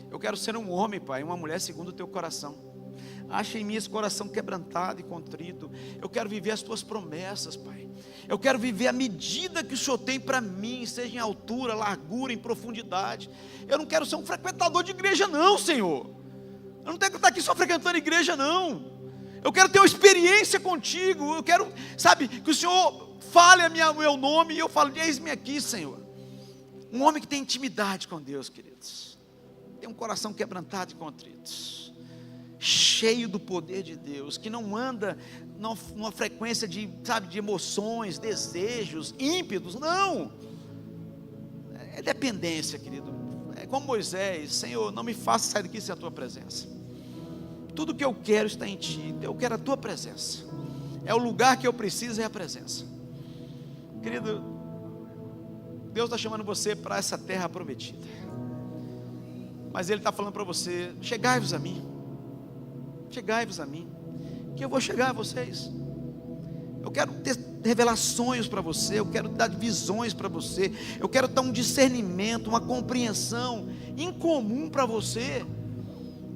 Eu quero ser um homem, Pai, uma mulher segundo o teu coração. Acha em mim esse coração quebrantado e contrito. Eu quero viver as tuas promessas, Pai. Eu quero viver a medida que o Senhor tem para mim, seja em altura, largura, em profundidade. Eu não quero ser um frequentador de igreja não, Senhor. Eu não tenho que estar aqui só frequentando igreja não. Eu quero ter uma experiência contigo. Eu quero, sabe, que o Senhor fale o meu nome e eu falo: eis-me aqui, Senhor. Um homem que tem intimidade com Deus, queridos, tem um coração quebrantado e contrito, cheio do poder de Deus, que não anda numa frequência de, sabe, de emoções, desejos, ímpetos, não. É dependência, querido. É como Moisés: Senhor, não me faça sair daqui sem a tua presença. Tudo que eu quero está em ti, eu quero a tua presença. É o lugar que eu preciso, é a presença. Querido, Deus está chamando você para essa terra prometida, mas Ele está falando para você: chegai-vos a mim, chegai-vos a mim, que eu vou chegar a vocês. Eu quero revelar sonhos para você, eu quero dar visões para você, eu quero dar um discernimento, uma compreensão incomum para você,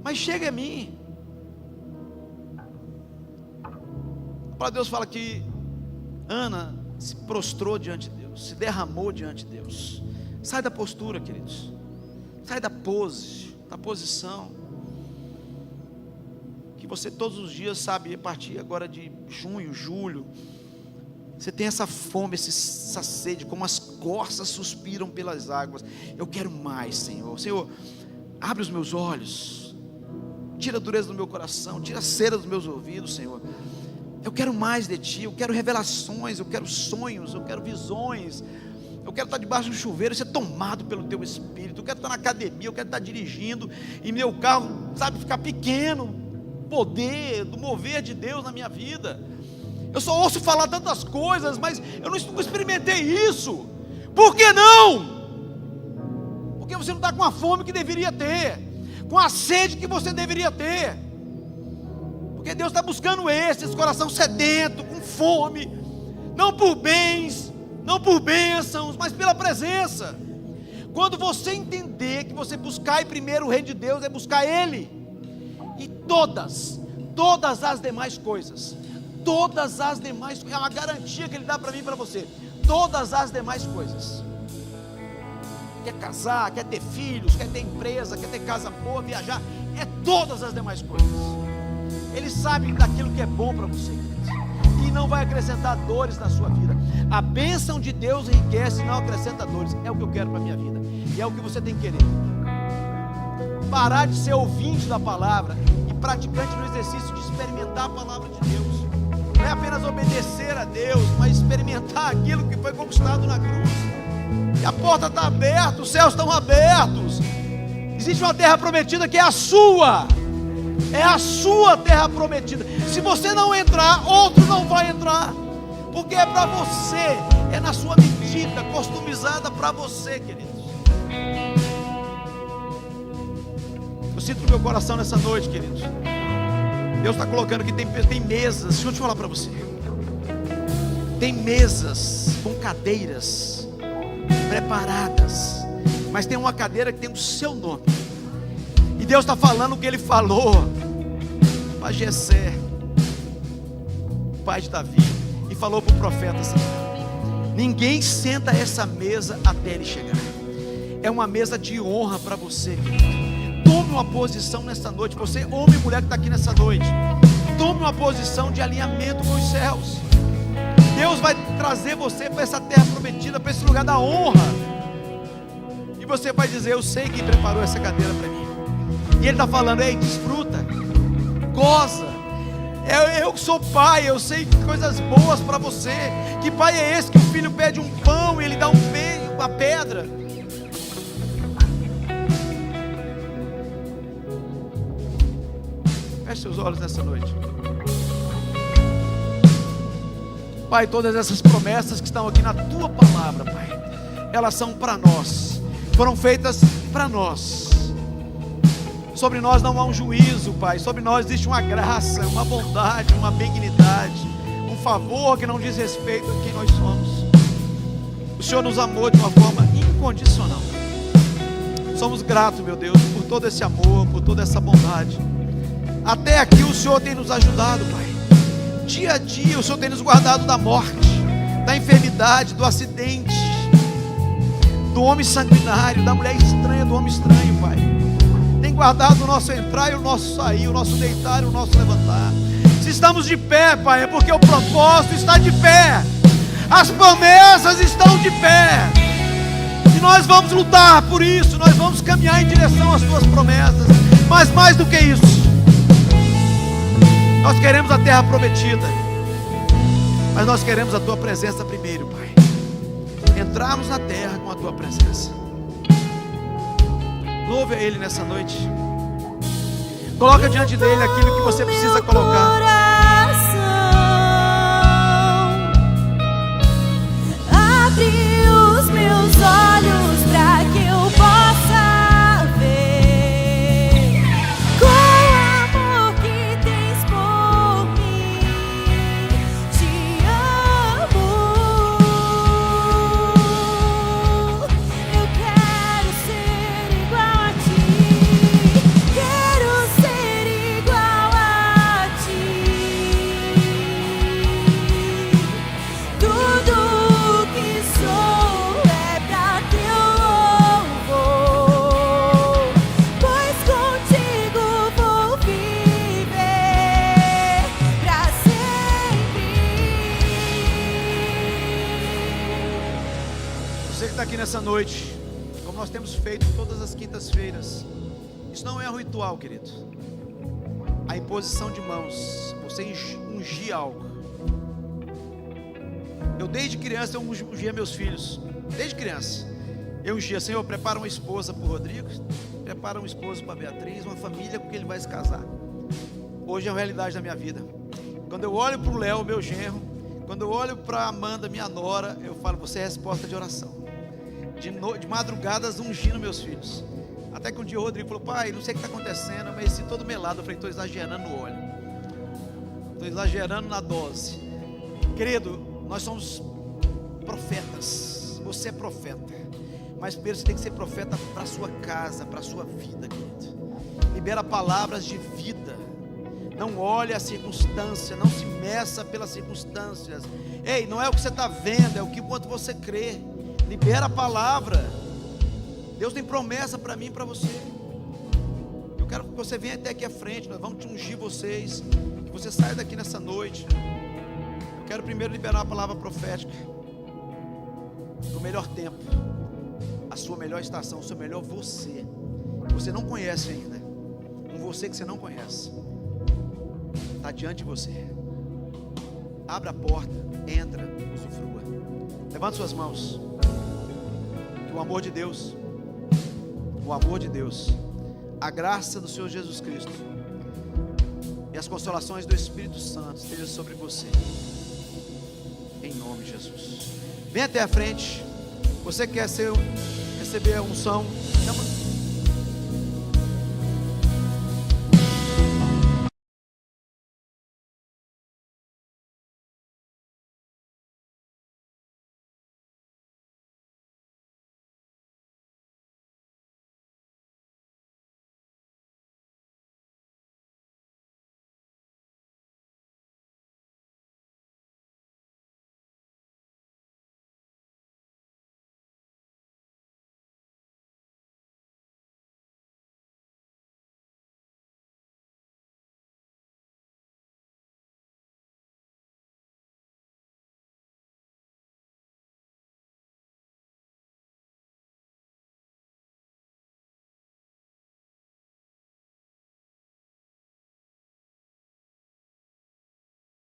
mas chega a mim. Para Deus fala que Ana se prostrou diante de Deus, se derramou diante de Deus. Sai da postura, queridos, sai da pose, da posição. Que você todos os dias, sabe, a partir agora de junho, julho, você tem essa fome, essa sede, como as corças suspiram pelas águas. Eu quero mais, Senhor. Senhor, abre os meus olhos, tira a dureza do meu coração, tira a cera dos meus ouvidos, Senhor. Eu quero mais de ti, eu quero revelações, eu quero sonhos, eu quero visões. Eu quero estar debaixo do chuveiro, ser tomado pelo teu Espírito. Eu quero estar na academia, eu quero estar dirigindo, e meu carro, sabe, ficar pequeno. Poder, do mover de Deus na minha vida. Eu só ouço falar tantas coisas, mas eu não experimentei isso. Por que não? Porque você não está com a fome que deveria ter, com a sede que você deveria ter. Porque Deus está buscando esse coração sedento, com fome, não por bens, não por bênçãos, mas pela presença. Quando você entender que você buscar primeiro o reino de Deus, é buscar Ele, e todas as demais coisas, é uma garantia que Ele dá para mim e para você, todas as demais coisas. Quer casar, quer ter filhos, quer ter empresa, quer ter casa boa, viajar, é todas as demais coisas. Ele sabe daquilo que é bom para você, e não vai acrescentar dores na sua vida. A bênção de Deus enriquece e não acrescenta dores. É o que eu quero para a minha vida, e é o que você tem que querer. Parar de ser ouvinte da palavra e praticante no exercício de experimentar a palavra de Deus. Não é apenas obedecer a Deus, mas experimentar aquilo que foi conquistado na cruz. E a porta está aberta, os céus estão abertos. Existe uma terra prometida que é a sua. É a sua terra prometida. Se você não entrar, outro não vai entrar. porque é para você, é na sua medida, customizada para você, queridos. Eu sinto no meu coração nessa noite, queridos, Deus está colocando que tem mesas. Deixa eu te falar para você, tem mesas com cadeiras preparadas, mas tem uma cadeira que tem o seu nome, e Deus está falando o que Ele falou para Jessé, pai de Davi, e falou para o profeta Samuel: ninguém senta essa mesa até ele chegar. É uma mesa de honra para você, querido. Tome uma posição nessa noite. Você, homem e mulher que está aqui nessa noite, tome uma posição de alinhamento com os céus. Deus vai trazer você para essa terra prometida, para esse lugar da honra, e você vai dizer: eu sei quem preparou essa cadeira para mim. E Ele está falando: ei, desfruta, goza. Eu que sou pai, eu sei coisas boas para você. Que pai é esse que o filho pede um pão e ele dá uma pedra? Feche seus olhos nessa noite. Pai, todas essas promessas que estão aqui na Tua palavra, Pai, elas são para nós, foram feitas para nós. Sobre nós não há um juízo, Pai. Sobre nós existe uma graça, uma bondade, uma benignidade, um favor que não diz respeito a quem nós somos. O Senhor nos amou de uma forma incondicional. Somos gratos, meu Deus, por todo esse amor, por toda essa bondade. Até aqui o Senhor tem nos ajudado, Pai. Dia a dia o Senhor tem nos guardado da morte, da enfermidade, do acidente, do homem sanguinário, da mulher estranha, do homem estranho, Pai. Tem guardado o nosso entrar e o nosso sair, o nosso deitar e o nosso levantar. Se estamos de pé, Pai, é porque o propósito está de pé, as promessas estão de pé, e nós vamos lutar por isso. Nós vamos caminhar em direção às Tuas promessas. Mas mais do que isso, nós queremos a terra prometida, mas nós queremos a Tua presença primeiro, Pai. Entrarmos na terra com a Tua presença. Louve a Ele nessa noite. Coloca diante dEle aquilo que você precisa colocar. Abre os meus olhos para que eu possa ver com o amor que tens por mim. Te amo. Eu quero ser igual a Ti. Quero ser igual a Ti. Tudo que sou é pra Teu louvor, pois contigo vou viver pra sempre. Você que está aqui nessa noite, como nós temos feito todas as quintas-feiras, isso não é um ritual, querido. A imposição de mãos, você ungir algo. Eu desde criança eu ungia meus filhos. Desde criança eu ungia: Senhor, prepara uma esposa para o Rodrigo, prepara um esposo para a Beatriz, uma família com quem ele vai se casar. Hoje é a realidade da minha vida. Quando eu olho para o Léo, meu genro, quando eu olho para a Amanda, minha nora, eu falo: você é resposta de oração. De madrugadas ungindo meus filhos. Até que um dia o Rodrigo falou: pai, não sei o que está acontecendo, eu amanheci todo melado. Eu falei: estou exagerando no óleo, estou exagerando na dose. Querido, nós somos profetas. Você é profeta, mas primeiro você tem que ser profeta para a sua casa, para a sua vida, querido. Libera palavras de vida. Não olhe a circunstância, não se meça pelas circunstâncias. Ei, não é o que você está vendo, é o que quanto você crê. Libera a palavra. Deus tem promessa para mim e para você. Eu quero que você venha até aqui à frente. Nós vamos te ungir vocês, que você saia daqui nessa noite. Eu quero primeiro liberar uma palavra profética do melhor tempo, a sua melhor estação, o seu melhor você. Você não conhece ainda. Um você que você não conhece está diante de você. Abra a porta, entra, usufrua. Levante suas mãos. Que o amor de Deus, a graça do Senhor Jesus Cristo e as consolações do Espírito Santo estejam sobre você, Jesus. Vem até a frente. Você quer receber a unção?